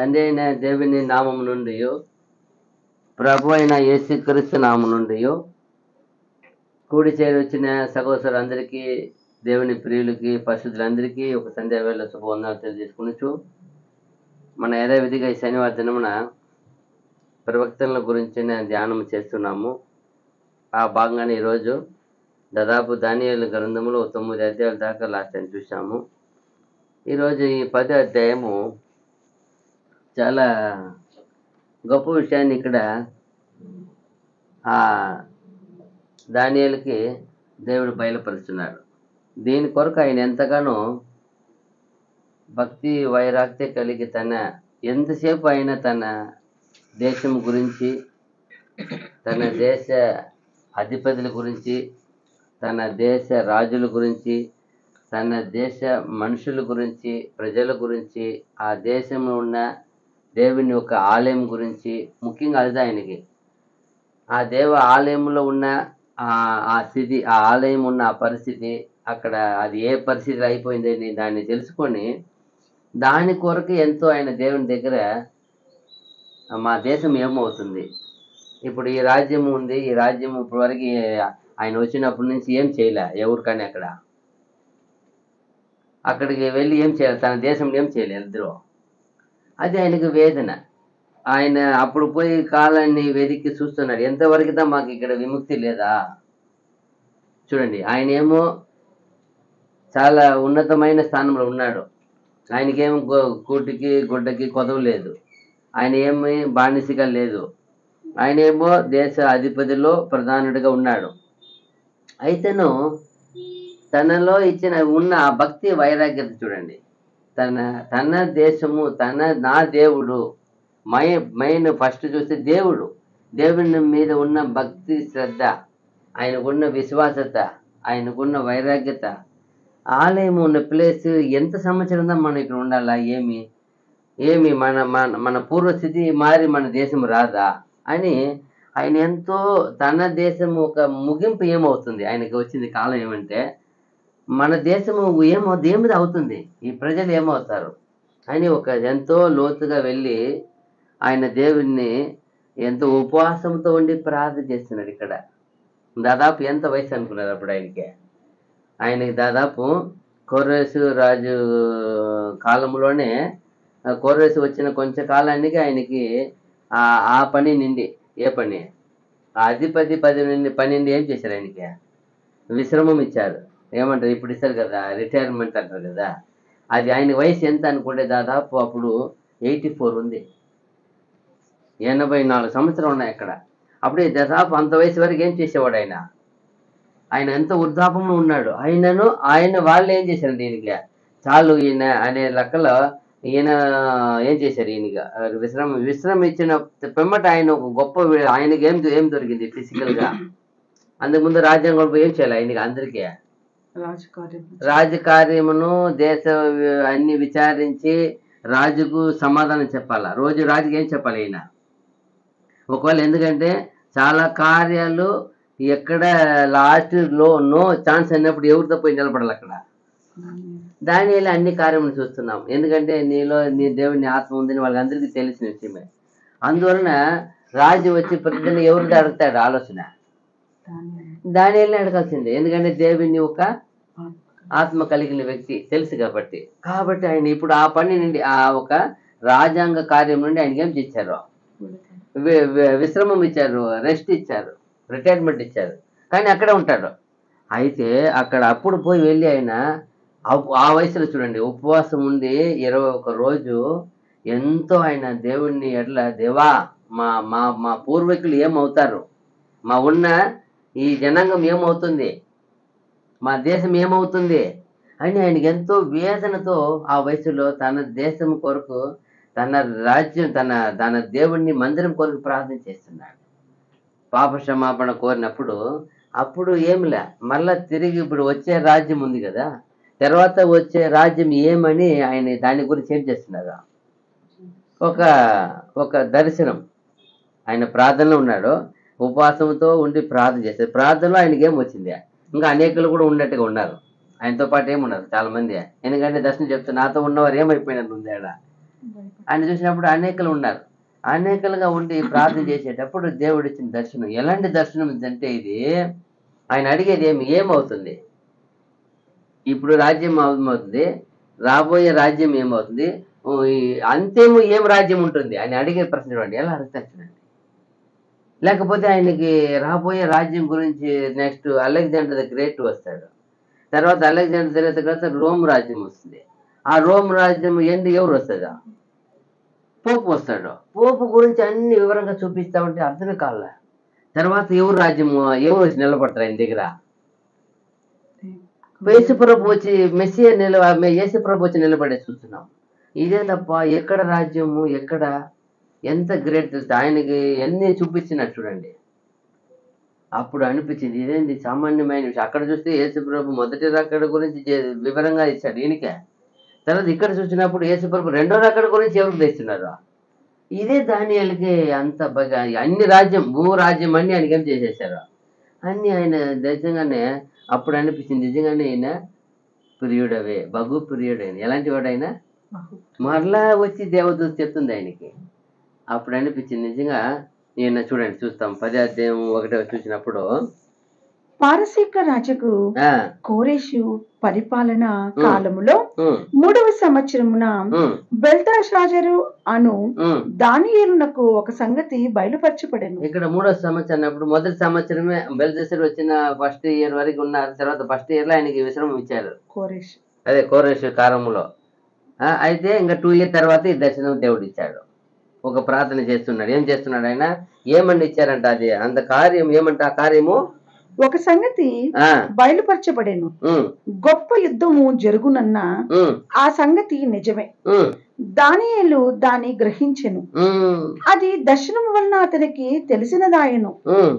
తండ్రి అయిన దేవుని నామం నుండి ప్రభు అయిన యేసుక్రీస్తు నామం నుండి కూడి చేరి వచ్చిన సహోదరులందరికీ దేవుని ప్రియులకి పరిశుద్ధులందరికీ ఒక సంధ్యా వేళ శుభవందనాలు తెలియజేసుకునొచ్చు. మన యథావిధిగా ఈ శనివారం దినమున ప్రవక్తల గురించిన ధ్యానం చేస్తున్నాము. ఆ భాగంగానే ఈరోజు దాదాపు దానియేలు గ్రంథములో 9 అధ్యాయాల దాకా లాస్ట్ టైం చూసాము. ఈరోజు ఈ 10వ అధ్యాయము చాలా గొప్ప విషయాన్ని ఇక్కడ ఆ దానియేలుకి దేవుడు బయలుపరుస్తున్నాడు. దీని కొరకు ఆయన ఎంతగానో భక్తి వైరాగ్యత కలిగి ఎంతసేపు ఆయన తన దేశం గురించి, తన దేశ అధిపతుల గురించి, తన దేశ రాజుల గురించి, తన దేశ మనుషుల గురించి, ప్రజల గురించి, ఆ దేశంలో ఉన్న దేవుని యొక్క ఆలయం గురించి, ముఖ్యంగా అది ఆయనకి ఆ దేవ ఆలయంలో ఉన్న ఆ స్థితి, ఆ ఆలయం ఉన్న ఆ పరిస్థితి, అక్కడ అది ఏ పరిస్థితి అయిపోయిందని దాన్ని తెలుసుకొని దాని కొరకు ఎంతో ఆయన దేవుని దగ్గర మా దేశం ఏమవుతుంది, ఇప్పుడు ఈ రాజ్యం ఉంది, ఈ రాజ్యం ఇప్పటివరకు ఆయన వచ్చినప్పటి నుంచి ఏం చేయలే ఎవరికని, అక్కడికి వెళ్ళి ఏం చేయాలి, తన దేశంలో ఏం చేయలేదు ఇద్దరు. అది ఆయనకు వేదన. ఆయన అప్పుడు పోయి కాలాన్ని వెతికి చూస్తున్నాడు, ఎంతవరకుదా మాకు ఇక్కడ విముక్తి లేదా. చూడండి, ఆయన ఏమో చాలా ఉన్నతమైన స్థానంలో ఉన్నాడు. ఆయనకేమో కూటికి గుడ్డకి కొదవ లేదు. ఆయన ఏమి బానిసగా లేదు. ఆయన ఏమో దేశ అధిపతిలో ప్రధానుడిగా ఉన్నాడు. అయితేను తనలో ఉన్న ఆ భక్తి వైరాగ్యత చూడండి. తన దేశము, నా దేవుడు మెయిన్ ఫస్ట్ చూస్తే దేవుని మీద ఉన్న భక్తి శ్రద్ధ, ఆయనకున్న విశ్వాసత, ఆయనకున్న వైరాగ్యత, ఆలయం ఉన్న ప్లేస్ ఎంత సంవత్సరంగా మనం ఇక్కడ ఉండాలా, ఏమి మన మన మన పూర్వస్థితి మారి మన దేశం రాదా అని ఆయన ఎంతో తన దేశము ఒక ముగింపు ఏమవుతుంది, ఆయనకి వచ్చింది కాలం ఏమంటే మన దేశము ఏమిది అవుతుంది, ఈ ప్రజలు ఏమవుతారు అని ఒక ఎంతో లోతుగా వెళ్ళి ఆయన దేవుణ్ణి ఎంతో ఉపవాసంతో ఉండి ప్రార్థన చేస్తున్నాడు. ఇక్కడ దాదాపు ఎంత వయసు అనుకున్నారు అప్పుడు ఆయనకి దాదాపు కోరెసు రాజు కాలంలోనే, కోరెసు వచ్చిన కొంచెం కాలానికి ఆయనకి ఆ పని నిండి, ఏ పని, ఆ అధిపతి పని నుండి ఏం చేశారు, ఆయనకి విశ్రమం ఇచ్చారు. ఏమంటారు ఇప్పుడు ఇస్తారు కదా, రిటైర్మెంట్ అంటారు కదా. అది ఆయన వయసు ఎంత అనుకుంటే దాదాపు అప్పుడు 84 ఉంది, 84 సంవత్సరం ఉన్నాయి అక్కడ. అప్పుడే దాదాపు అంత వయసు వరకు ఏం చేసేవాడు ఆయన ఎంత వృద్ధాపంలో ఉన్నాడు. ఆయన వాళ్ళు ఏం చేశారు, ఈయనకి చాలు ఈయన అనే లెక్కలో ఈయన ఏం చేశారు, ఈయనగా విశ్రమం ఇచ్చిన పిమ్మట ఆయన ఒక గొప్ప, ఆయనకి ఏం దొరికింది ఫిజికల్ గా. అంతకుముందు రాజ్యాంగం ఏం చేయాలి, ఆయనకి అందరికీ రాజకార్యమును దేశ అన్ని విచారించి రాజుకు సమాధానం చెప్పాలా. రోజు రాజుకి ఏం చెప్పాలి ఈయన ఒకవేళ, ఎందుకంటే చాలా కార్యాలు ఎక్కడ లాస్ట్ నో ఛాన్స్ అన్నప్పుడు ఎవరితో పోయి నిలబడాలి అక్కడ. దానియేలు అన్ని కార్యములు చూస్తున్నాం, ఎందుకంటే నీలో నీ దేవుని ఆత్మ ఉందని వాళ్ళందరికీ తెలిసిన విషయమే. అందువలన రాజు వచ్చి ప్రతిదిన ఎవరితో అడుగుతాడు ఆలోచన, దానియేలుని అడగాల్సిందే, ఎందుకంటే దేవుని ఒక ఆత్మ కలిగిన వ్యక్తి తెలుసు కాబట్టి. ఆయన ఇప్పుడు ఆ పని నుండి, ఆ ఒక రాజ్యాంగ కార్యం నుండి ఆయనకి ఏం చేశారు, విశ్రమం ఇచ్చారు, రెస్ట్ ఇచ్చారు, రిటైర్మెంట్ ఇచ్చారు. కానీ అక్కడే ఉంటాడు. అయితే అక్కడ అప్పుడు పోయి వెళ్ళి ఆయన ఆ వయసులో చూడండి ఉపవాసం ఉండి 21 రోజు ఎంతో ఆయన దేవుణ్ణి దేవా మా మా మా పూర్వీకులు ఏమవుతారు, మా ఉన్న ఈ జనాంగం ఏమవుతుంది, మా దేశం ఏమవుతుంది అని ఆయనకి ఎంతో వేదనతో ఆ వయసులో తన దేశం కొరకు, తన రాజ్యం, తన దేవుణ్ణి మందిరం కొరకు ప్రార్థన చేస్తున్నాడు. పాప క్షమాపణ కోరినప్పుడు అప్పుడు ఏమిలే, మళ్ళా తిరిగి ఇప్పుడు వచ్చే రాజ్యం ఉంది కదా, తర్వాత వచ్చే రాజ్యం ఏమని ఆయన దాని గురించి ఏం చేస్తున్నారు, ఒక దర్శనం. ఆయన ప్రార్థనలో ఉన్నాడు, ఉపవాసంతో ఉండి ప్రార్థన చేశారు. ప్రార్థనలో ఆయనకి ఏం వచ్చింది, ఇంకా అనేకులు కూడా ఉన్నట్టుగా ఉన్నారు, ఆయనతో పాటు ఏమున్నారు చాలా మంది. ఎందుకంటే దర్శనం చెప్తే నాతో ఉన్నవారు ఏమైపోయినట్టు ఉంది ఆడ. ఆయన చూసినప్పుడు అనేకలు ఉన్నారు. అనేకలుగా ఉండి ప్రార్థన చేసేటప్పుడు దేవుడు ఇచ్చిన దర్శనం ఎలాంటి దర్శనం అంటే ఇది ఆయన అడిగేది ఏమవుతుంది, ఇప్పుడు రాజ్యం ఏమవుతుంది, రాబోయే రాజ్యం ఏమవుతుంది, ఈ అంతేమో ఏం రాజ్యం ఉంటుంది ఆయన అడిగే ప్రశ్న చూడండి ఎలా అడుగుతారు చూడండి. లేకపోతే ఆయనకి రాబోయే రాజ్యం గురించి నెక్స్ట్ అలెగ్జాండర్ ద గ్రేట్ వస్తాడు, తర్వాత అలెగ్జాండర్ తర్వాత రోమ్ రాజ్యం వస్తుంది. ఆ రోమ్ రాజ్యం ఎవరు వస్తుందా, పోపు వస్తాడు. పోపు గురించి అన్ని వివరంగా చూపిస్తా ఉంటే అర్థమే కాల. తర్వాత ఎవరు రాజ్యము ఎవరు వచ్చి నిలబడతారు ఆయన దగ్గర, యేసుప్రభు వచ్చి మెస్సియా యేసుప్రభు వచ్చి నిలబడే చూస్తున్నాం. ఇదే తప్ప ఎక్కడ రాజ్యము ఎక్కడ ఎంత గ్రేట్ తెలుసు ఆయనకి ఎన్ని చూపించినట్టు చూడండి. అప్పుడు అనిపించింది ఇదేంటి సామాన్యమైన విషయం. అక్కడ చూస్తే యేసుప్రభు మొదటి రాకడ గురించి వివరంగా ఇచ్చాడు ఈయనకే. తర్వాత ఇక్కడ చూసినప్పుడు యేసుప్రభు రెండో రాకడ గురించి ఎవరికి తెస్తున్నారు. ఇదే దానియేలుకి అంత బాగా అన్ని రాజ్యం భూరాజ్యం అన్ని ఆయనకి ఏం చేసేసారు అన్ని ఆయన నిజంగానే. అప్పుడు అనిపించింది నిజంగానే ఆయన ప్రియుడవే బహు ప్రియుడైన ఎలాంటి వాడైనా మరలా వచ్చి దేవదూత చెప్తుంది ఆయనకి. అప్పుడు అనిపించింది నిజంగా ఈయన చూడండి చూస్తాం 10వ అధ్యాయం 1వ చూసినప్పుడు పారసీక రాజుకు ఆ, కోరేషు పరిపాలన కాలములో 3వ సంవత్సరమున ఉమ్, బెల్తషాజరు అను ఉమ్. దానియేలునకు ఒక సంగతి బయలుపరచబడెను. ఇక్కడ 3వ సంవత్సరం అన్నప్పుడు మొదటి సంవత్సరమే బెల్తెసర్ వచ్చిన ఫస్ట్ ఇయర్ వరకు ఉన్నారు. తర్వాత ఫస్ట్ ఇయర్ లో ఆయనకి విశ్రమం ఇచ్చారు, కోరేష్ అదే కోరేషు కాలంలో. అయితే ఇంకా 2 ఇయర్ తర్వాత ఈ దర్శనం దేవుడు ఇచ్చాడు. ఒక ప్రార్థన చేస్తున్నాడు. ఏం చేస్తున్నాడు ఆయన, ఏమని ఇచ్చారంట అది అంత కార్యం ఏమంట ఆ కార్యము ఒక సంగతి ఆ, బయలుపరచబడెను. ఉమ్, గొప్ప యుద్ధము జరుగునన్న ఉమ్, ఆ సంగతి నిజమే. ఉమ్, దానియేలు దాన్ని గ్రహించెను. ఉమ్, అది దర్శనము వలన అతనికి తెలిసినదాయను. ఉమ్,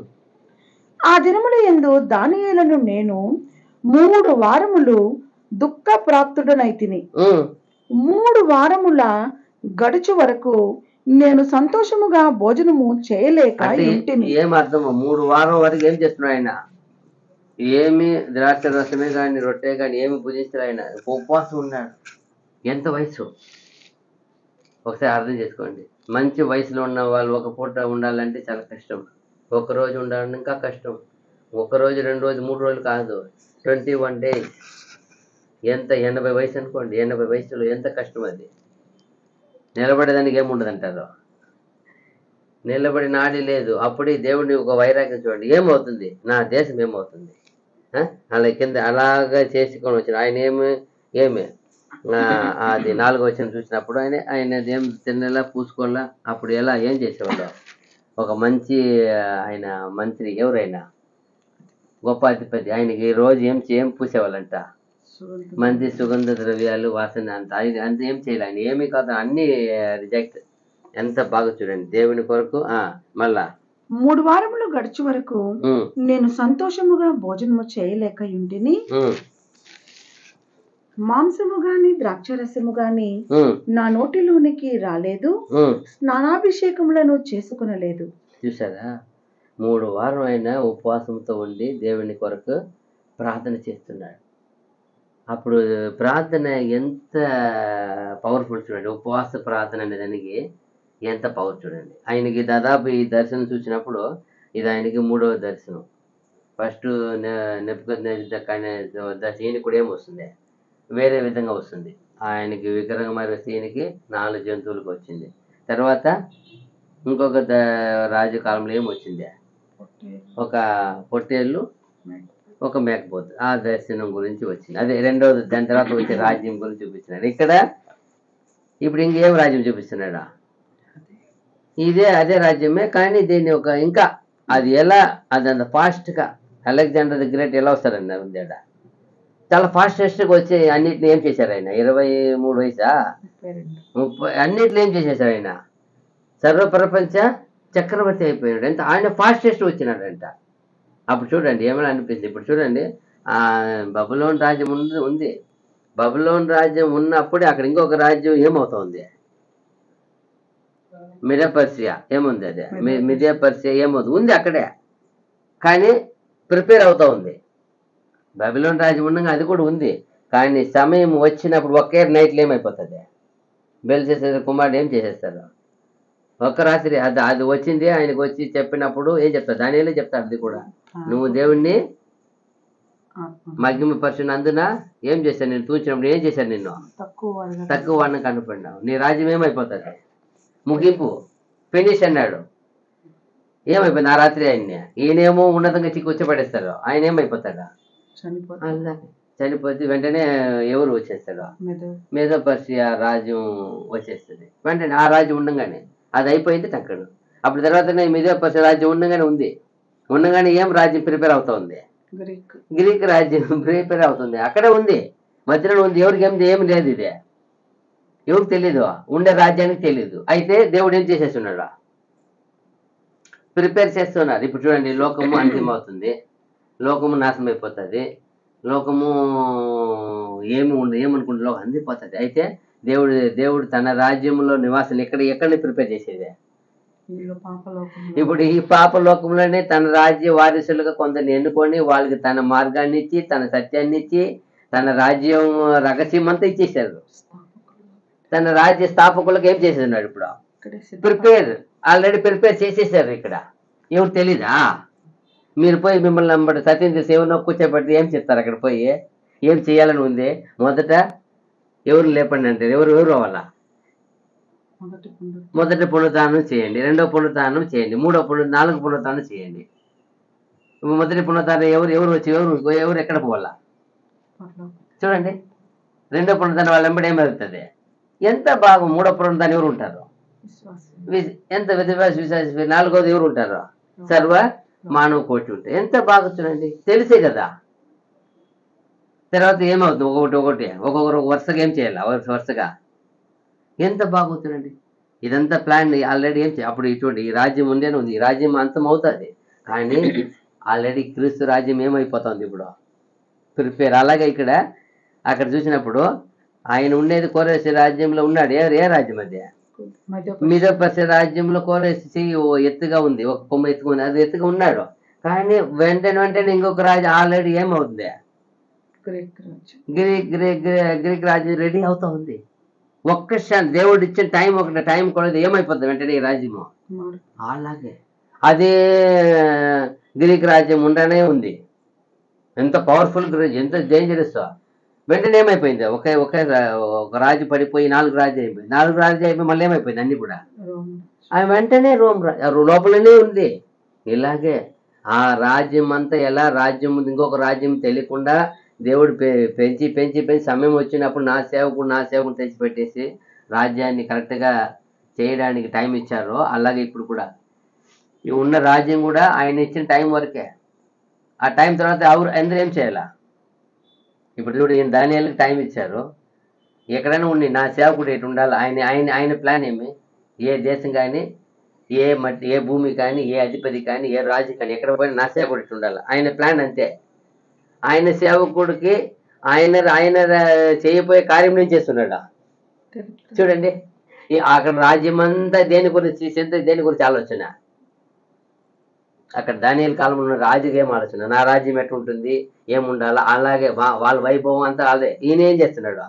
ఆ దినముల యందు దానియేలును నేను 3 వారములు దుఃఖ ప్రాప్తుడనైతిని. ఉమ్. 3 వారముల గడుచు వరకు నేను సంతోషముగా భోజనము చేయలేక అంటే ఇంటిని. ఏం అర్థము 3 వారం వరకు ఏం చేస్తున్నాడు ఆయన, ఏమి ద్రాక్ష రసమే కానీ రొట్టె కానీ ఏమి భుజించాడు ఆయన, ఉపవాసం ఉన్నాడు. ఎంత వయసు ఒకసారి అర్థం చేసుకోండి. మంచి వయసులో ఉన్న వాళ్ళు ఒక పూట ఉండాలంటే చాలా కష్టం, ఒక రోజు ఉండాలంటే ఇంకా కష్టం. ఒక రోజు 2 రోజులు 3 రోజులు కాదు, 21 days. ఎంత 80 వయసు అనుకోండి, 80 వయసులో ఎంత కష్టం అది. నిలబడేదానికి ఏముండదు అంటారు, నిలబడి నాడి లేదు. అప్పుడే దేవుడిని ఒక వైరాగ్యం చూడండి, ఏమవుతుంది నా దేశం ఏమవుతుంది. అలా కింద అలాగా చేసుకొని వచ్చిన ఆయన ఏమి అది 4వ వచనం చూసినప్పుడు ఆయన ఏం తిన్నలా పూసుకోవాలా. అప్పుడు ఏం చేసేవాళ్ళు, ఒక మంచి ఆయన మంత్రి ఎవరైనా గొప్ప అధిపతి ఆయనకి రోజు ఏం పూసేవాళ్ళంట, మంచి సుగంధ ద్రవ్యాలు వాసన అంత అంత ఏం చేయాలి ఆయన, ఏమీ కాదు అన్ని రిజెక్ట్. ఎంత బాగా చూడండి దేవుని కొరకు. మళ్ళా 3 వారములు గడుచు వరకు నేను సంతోషముగా భోజనము చేయలేక ఇంటిని. మాంసము గాని ద్రాక్షరసము గాని నా నోటిలోనికి రాలేదు, స్నానాభిషేకములను చేసుకునలేదు. చూసారా 3 వారం ఆయన ఉపవాసంతో ఉండి దేవుని కొరకు ప్రార్థన చేస్తున్నాడు. అప్పుడు ప్రార్థన ఎంత పవర్ఫుల్ చూడండి, ఉపవాస ప్రార్థన అనే దానికి ఎంత పవర్ చూడండి. ఆయనకి దాదాపు ఈ దర్శనం చూసినప్పుడు ఇది ఆయనకి 3వ దర్శనం. ఫస్ట్ నెబుకద్నెజర్ ఈయన కూడా ఏమొస్తుంది, వేరే విధంగా వస్తుంది. ఆయనకి విగ్రహం మరి వస్తే ఈయనకి 4 జంతువులకు వచ్చింది. తర్వాత ఇంకొక రాజు కాలంలో ఏమొచ్చింది, ఒక పొట్టేళ్ళు ఒక మేకపోతు. ఆ దర్శనం గురించి వచ్చింది. అదే రెండోది. దాని తర్వాత వచ్చే రాజ్యం గురించి చూపిస్తున్నాడు. ఇక్కడ ఇప్పుడు ఇంకేం రాజ్యం చూపిస్తున్నాడా, అదే రాజ్యమే కానీ దీన్ని ఒక ఇంకా అది ఎలా అది అంత ఫాస్ట్గా అలెగ్జాండర్ ది గ్రేట్ ఎలా వస్తారండి తేడా, చాలా ఫాస్టెస్ట్గా వచ్చి అన్నిటిని ఏం చేశారు ఆయన, 23 వయసా 30 అన్నిట్లో ఏం చేసేసారు ఆయన, సర్వప్రపంచ చక్రవర్తి అయిపోయాడు. ఎంత ఆయన ఫాస్టెస్ట్ వచ్చినాడంట. అప్పుడు చూడండి ఏమైనా అనిపిస్తుంది. ఇప్పుడు చూడండి బబులోన్ రాజ్యం ఉంది. బబులోన్ రాజ్యం ఉన్నప్పుడే అక్కడ ఇంకొక రాజ్యం ఏమవుతుంది, మిడియా ఏముంది, అదే మిడియా ఏమవుతుంది ఉంది అక్కడే, కానీ ప్రిపేర్ అవుతా ఉంది. బబులోన్ రాజ్యం ఉండగా అది కూడా ఉంది, కానీ సమయం వచ్చినప్పుడు ఒకే నైట్లో ఏమైపోతుంది, బెల్షస్సర్ కుమారుడు ఏం చేసేస్తారు? ఒక్క రాత్రి అది వచ్చింది ఆయనకు వచ్చి చెప్పినప్పుడు ఏం చెప్తారు? దానియేలే చెప్తారు అది కూడా. నువ్వు దేవుణ్ణి మహిమపరచునందున ఏం చేశాను నేను తూచినప్పుడు ఏం చేశాను నిన్ను తక్కువ వాడిని కనుపడినావు, నీ రాజ్యం ఏమైపోతుంది, ముగింపు, ఫినిష్ అన్నాడు. ఏమైపోయింది ఆ రాత్రి ఆయన్ని? ఈయనేమో ఉన్నతంగా చిక్కి వచ్చి పడేస్తారు, ఆయన ఏమైపోతాడా? చనిపోతే వెంటనే ఎవరు వచ్చేస్తాడు? మేదో పర్షియా రాజ్యం వచ్చేస్తుంది. వెంటనే ఆ రాజ్యం ఉండగానే అది అయిపోయింది టక్కడు. అప్పుడు తర్వాతనే మేదో పర్షియా రాజ్యం ఉండగానే ఏం రాజ్యం ప్రిపేర్ అవుతుంది? గ్రీక్ రాజ్యం ప్రిపేర్ అవుతుంది. అక్కడే ఉంది, మధ్యలో ఉంది. ఎవరికి ఏం లేదు, ఇదే ఎవరికి తెలీదు, ఉండే రాజ్యానికి తెలీదు. అయితే దేవుడు ఏం చేసేస్తున్నాడు? ప్రిపేర్ చేస్తున్నారు. ఇప్పుడు చూడండి, లోకము అంతిమవుతుంది, లోకము నాశనం అయిపోతుంది, లోకము ఏమనుకుంటే లోకం అందిపోతుంది. అయితే దేవుడు తన రాజ్యంలో నివాసం ఎక్కడిని ప్రిపేర్ చేసేది? ఇప్పుడు ఈ పాప లోకంలోనే తన రాజ్య వారసులుగా కొందరిని ఎన్నుకొని వాళ్ళకి తన మార్గాన్ని ఇచ్చి, తన సత్యాన్ని ఇచ్చి, తన రాజ్యం రహస్యం అంతా ఇచ్చేసారు. తన రాజ్య స్థాపకులకు ఏం చేసేస్తున్నాడు? ఇప్పుడు ఆల్రెడీ ప్రిపేర్ చేసేసారు. ఇక్కడ ఎవరు తెలీదా? మీరు పోయి మిమ్మల్ని నమ్మడు సత్యం చేసి ఎవరినో కూర్చోబెట్టి ఏం చెప్తారు? అక్కడ పోయి ఏం చేయాలని ఉంది? మొదట ఎవరు లేపండి అంటారు. ఎవరు అవ్వాలా? మొదటి పునరుత్థానం చేయండి, రెండో పునరుత్థానం చేయండి, నాలుగో పునరుత్థానం చేయండి. మొదటి పునరుత్థానం ఎవరు వచ్చి ఎవరు ఎక్కడ పోవాలా? చూడండి, రెండో పునరుత్థానం వాళ్ళ వెంబడి ఏమవుతుంది? ఎంత బాగా. మూడో పునరుత్థానం ఎవరు ఉంటారు? ఎంత విశ్వాస. నాలుగోది ఎవరు ఉంటారు? సర్వ మానవ కోటి ఉంటాయి. ఎంత బాగా చూడండి, తెలిసే కదా. తర్వాత ఏమవుతుంది? ఒక్కొక్కరు వరుసగా ఏం చేయాలి? వరుసగా ఎంత బాగుంటుందండి. ఇదంతా ప్లాన్ ఆల్రెడీ అప్పుడు ఇటువంటి ఈ రాజ్యం ఉండేనే ఉంది. ఈ రాజ్యం అంతం అవుతుంది, కానీ ఆల్రెడీ క్రీస్తు రాజ్యం ఏమైపోతుంది ఇప్పుడు ప్రిపేర్. అలాగే అక్కడ చూసినప్పుడు ఆయన ఉండేది కోరేసి రాజ్యంలో ఉన్నాడు. ఏ రాజ్యం అది? మీదో పర్షియా రాజ్యంలో కోరేసి ఎత్తుగా ఉంది, ఒక కొమ్మ ఎత్తుగా ఉంది, అది ఎత్తుగా ఉన్నాడు. కానీ వెంటనే ఇంకొక రాజ్యం ఆల్రెడీ ఏమవుతుంది? గ్రీక్ రాజ్యం రెడీ అవుతా ఉంది. ఒక్క దేవుడు ఇచ్చిన టైం కూడా ఏమైపోతుంది వెంటనే ఈ రాజ్యము. అలాగే అదే గ్రీక్ రాజ్యం ఉండనే ఉంది. ఎంత పవర్ఫుల్, ఎంత డేంజరస్. వెంటనే ఏమైపోయింది? ఒక రాజు పడిపోయి 4 రాజ్యం అయిపోయింది. 4 రాజ్యం అయిపోయి మళ్ళీ ఏమైపోయింది? అన్ని కూడా వెంటనే రోమ్ లోపలనే ఉంది. ఇలాగే ఆ రాజ్యం అంతా ఎలా రాజ్యం ఉంది, ఇంకొక రాజ్యం తెలియకుండా దేవుడు పెంచి సమయం వచ్చినప్పుడు నా సేవకుడు తెచ్చిపెట్టేసి రాజ్యాన్ని కరెక్ట్గా చేయడానికి టైం ఇచ్చారో, అలాగే ఇప్పుడు కూడా ఈ ఉన్న రాజ్యం కూడా ఆయన ఇచ్చిన టైం వరకే. ఆ టైం తర్వాత అందరూ ఏం చేయాలా? ఇప్పుడు చూడు, ఈయన దానియేలుకి టైం ఇచ్చారు. ఎక్కడైనా ఉండి నా సేవకుడు ఎటు ఉండాలి, ఆయన ప్లాన్ ఏమి? ఏ దేశం కానీ, ఏ భూమి కానీ, ఏ అధిపతి కానీ, ఏ రాజు కానీ, ఎక్కడ పోయినా నా సేవకుడు ఎటు ఉండాలి, ఆయన ప్లాన్ అంతే. ఆయన సేవకుడికి ఆయన చేయబోయే కార్యం నేను చేస్తున్నాడా? చూడండి, అక్కడ రాజ్యం అంతా దేని గురించి ఆలోచన. అక్కడ దానియేలు కాలంలో ఉన్న రాజుకి ఏం ఆలోచన? నా రాజ్యం ఎట్లుంటుంది, ఏముండాలా, అలాగే వాళ్ళ వైభవం అంతా అదే. ఈయన ఏం చేస్తున్నాడు?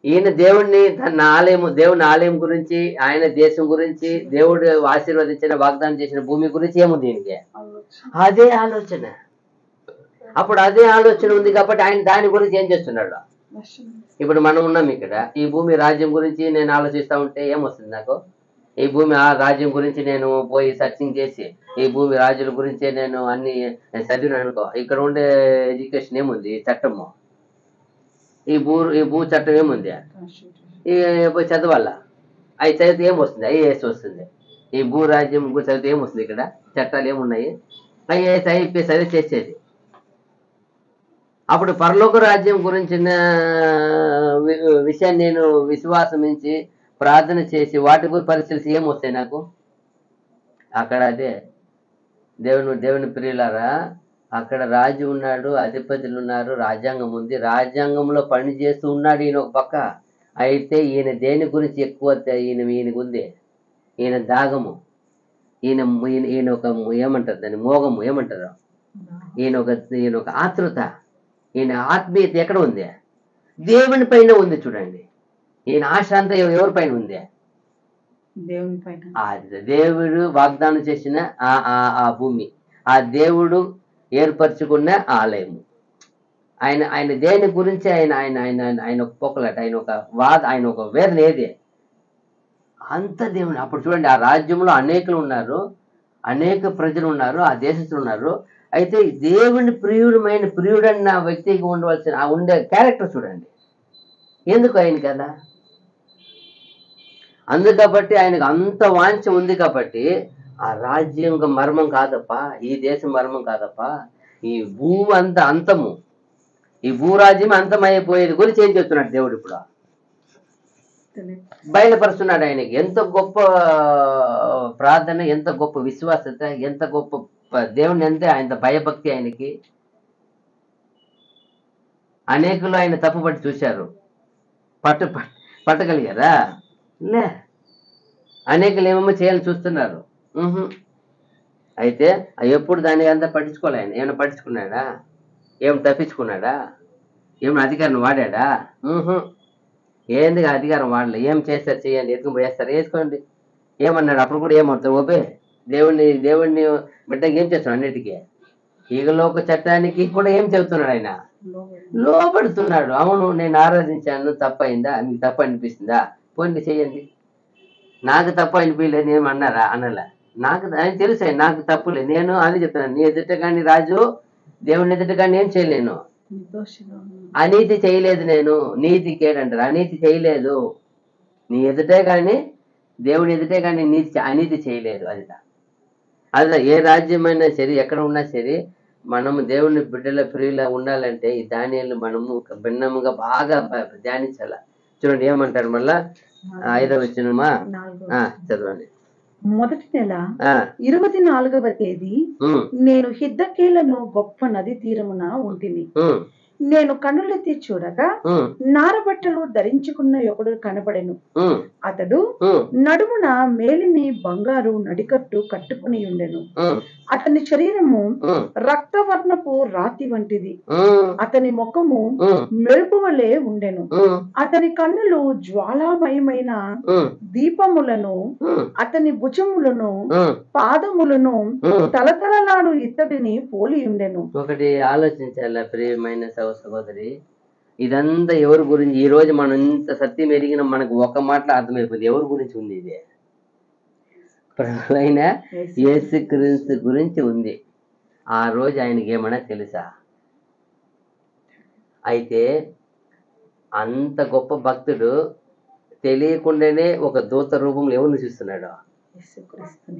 ఈయన దేవుని ఆలయం గురించి, ఆయన దేశం గురించి, దేవుడు ఆశీర్వదించిన వాగ్దానం చేసిన భూమి గురించి ఏముంది ఈయనకి? అదే ఆలోచన. అప్పుడు అదే ఆలోచన ఉంది కాబట్టి ఆయన దాని గురించి ఏం చేస్తున్నాడు? ఇప్పుడు మనం ఉన్నాం ఇక్కడ, ఈ భూమి రాజ్యం గురించి నేను ఆలోచిస్తూ ఉంటే ఏమొస్తుంది నాకు? ఈ భూమి ఆ రాజ్యం గురించి నేను పోయి సర్చింగ్ చేసి, ఈ భూమి రాజుల గురించే నేను అన్ని చదివిన అనుకో, ఇక్కడ ఉండే ఎడ్యుకేషన్ ఏముంది? చట్టము. ఈ భూ చట్టం ఏముంది? పోయి చదవాలా? అవి చదివితే ఏమొస్తుంది? ఐఏఎస్ వస్తుంది. ఈ భూ చదివితే ఏమొస్తుంది? ఇక్కడ చట్టాలు ఏమున్నాయి? ఐఏఎస్ ఐపీఎస్ అదే చేసేది. అప్పుడు పరలోక రాజ్యం గురించిన విషయాన్ని నేను విశ్వాసమించి ప్రార్థన చేసి వాటి గురించి పరిశీలిసి ఏమొస్తాయి నాకు? అక్కడ అదే దేవుని ప్రియులారా, అక్కడ రాజు ఉన్నాడు, అధిపతులు ఉన్నారు, రాజ్యాంగం ఉంది, రాజ్యాంగంలో పని చేస్తూ ఉన్నాడు ఈయన ఒక పక్క. అయితే ఈయన దేని గురించి ఎక్కువ ఈయనకు ఉంది? ఈయన దాగము, ఈయన ఒక ఏమంటారు దాన్ని, మోగము ఏమంటారు, ఈయన ఒక ఆతృత, ఈయన ఆత్మీయత ఎక్కడ ఉంది? దేవుని పైన ఉంది. చూడండి, ఈయన ఆశ అంతా ఎవరి పైన ఉంది? దేవుని పైన. దేవుడు వాగ్దానం చేసిన ఆ భూమి, ఆ దేవుడు ఏర్పరచుకున్న ఆలయము. ఆయన దేని గురించి ఆయన ఆయన ఆయన ఆయన ఒక పొక్కలట, ఆయన ఒక వేదన ఏది అంత దేవుని. అప్పుడు చూడండి, ఆ రాజ్యంలో అనేకులు ఉన్నారు, అనేక ప్రజలు ఉన్నారు, ఆ దేశస్తులు ఉన్నారు. అయితే దేవుని ప్రియుడన్న వ్యక్తికి ఉండవలసిన ఉండే క్యారెక్టర్ చూడండి, ఎందుకు ఆయన కదా. కాబట్టి ఆయనకు అంత వాంఛ ఉంది కాబట్టి ఆ రాజ్యం మర్మం కాదప్ప, ఈ దేశం మర్మం కాదప్ప, ఈ అంతము, ఈ భూరాజ్యం అంతమైపోయేది గురించి ఏం చెప్తున్నాడు దేవుడు ఇప్పుడు బయలుపరుస్తున్నాడు. ఆయనకి ఎంత గొప్ప ప్రార్థన, ఎంత గొప్ప విశ్వాసత, ఎంత గొప్ప దేవుని అంతే ఆయన భయభక్తి. ఆయనకి అనేకులు ఆయన తప్పుపట్టి చూశారు, పట్టగలిగారా? లే, అనేకులు ఏమేమో చేయాలని చూస్తున్నారు. అయితే ఎప్పుడు దాన్ని అంతా పట్టించుకోలే. ఆయన ఏమైనా పట్టించుకున్నాడా? ఏం తప్పించుకున్నాడా? ఏమైనా అధికారం వాడా? ఏంది అధికారం వాడలే. ఏం చేస్తారు చేయండి, ఎత్తుకుని వేస్తారు వేసుకోండి ఏమన్నాడు. అప్పుడు కూడా ఏమవుతావు? ఓపే దేవుణ్ణి బిడ్డకి ఏం చేస్తున్నాడు? అన్నిటికీ ఈగలోక చట్టానికి కూడా ఏం చెబుతున్నాడు? ఆయన లోబడుతున్నాడు. అవును, నేను ఆరాధించాను, తప్పైందా? మీకు తప్పు అనిపిస్తుందా? పోండి చేయండి. నాకు తప్పు అనిపించలేదు ఏమన్నారా? అనలా. ఆయన తెలుసు, నాకు తప్పులేదు, నేను అని చెప్తున్నాను. నీ ఎదుట కానీ రాజు, దేవుని ఎదుట కానీ ఏం చేయలేను, అనీతి చేయలేదు, నేను నీతి కేడంటారు, అనీతి చేయలేదు. నీ ఎదుటే కానీ, దేవుని ఎదుటే కానీ అనీతి చేయలేదు. అది ఏ రాజ్యమైనా సరే, ఎక్కడ ఉన్నా సరే, మనము దేవుని బిడ్డల ప్రియులా ఉండాలంటే ఈ దానియాలు మనము భిన్నముగా బాగా ధ్యానించాల. చూడండి ఏమంటారు మళ్ళా 5వ వచనమా చదవండి. మొదటి నెల 24వ తేదీ నేను హిద్దకేలను గొప్ప నది తీరమున ఉంటిని. నేను కన్నులెత్తి చూడగా నారబట్టలు ధరించుకున్న ఒకడు కనబడెను. అతడు నడుమున మేలిని బంగారు నడికట్టు కట్టుకుని ఉండెను. అతని శరీరము రక్తవర్ణపు రాతి వంటిది. అతని ముఖము మెరుపు వలె ఉండెను. అతని కన్నులు జ్వాలామయమైన దీపములను, అతని భుజములను పాదములను తలతలలాడు ఇత్తడిని పోలి ఉండెను. ఒకటి ఆలోచించాల ప్రియమైన సహోదరి, ఇదంతా ఎవరి గురించి? ఈ రోజు మనం ఇంత సత్యం ఎరిగిన మనకు ఒక మాటలో అర్థమైపోయింది ఎవరి గురించి ఉంది. ఇది ప్రభువైన యేసుక్రీస్తు గురించి ఉంది. ఆ రోజు ఆయనకి ఏమన్నా తెలుసా? అయితే అంత గొప్ప భక్తుడు తెలియకుండానే ఒక దూత రూపంలో ఎవరిని చూస్తున్నాడు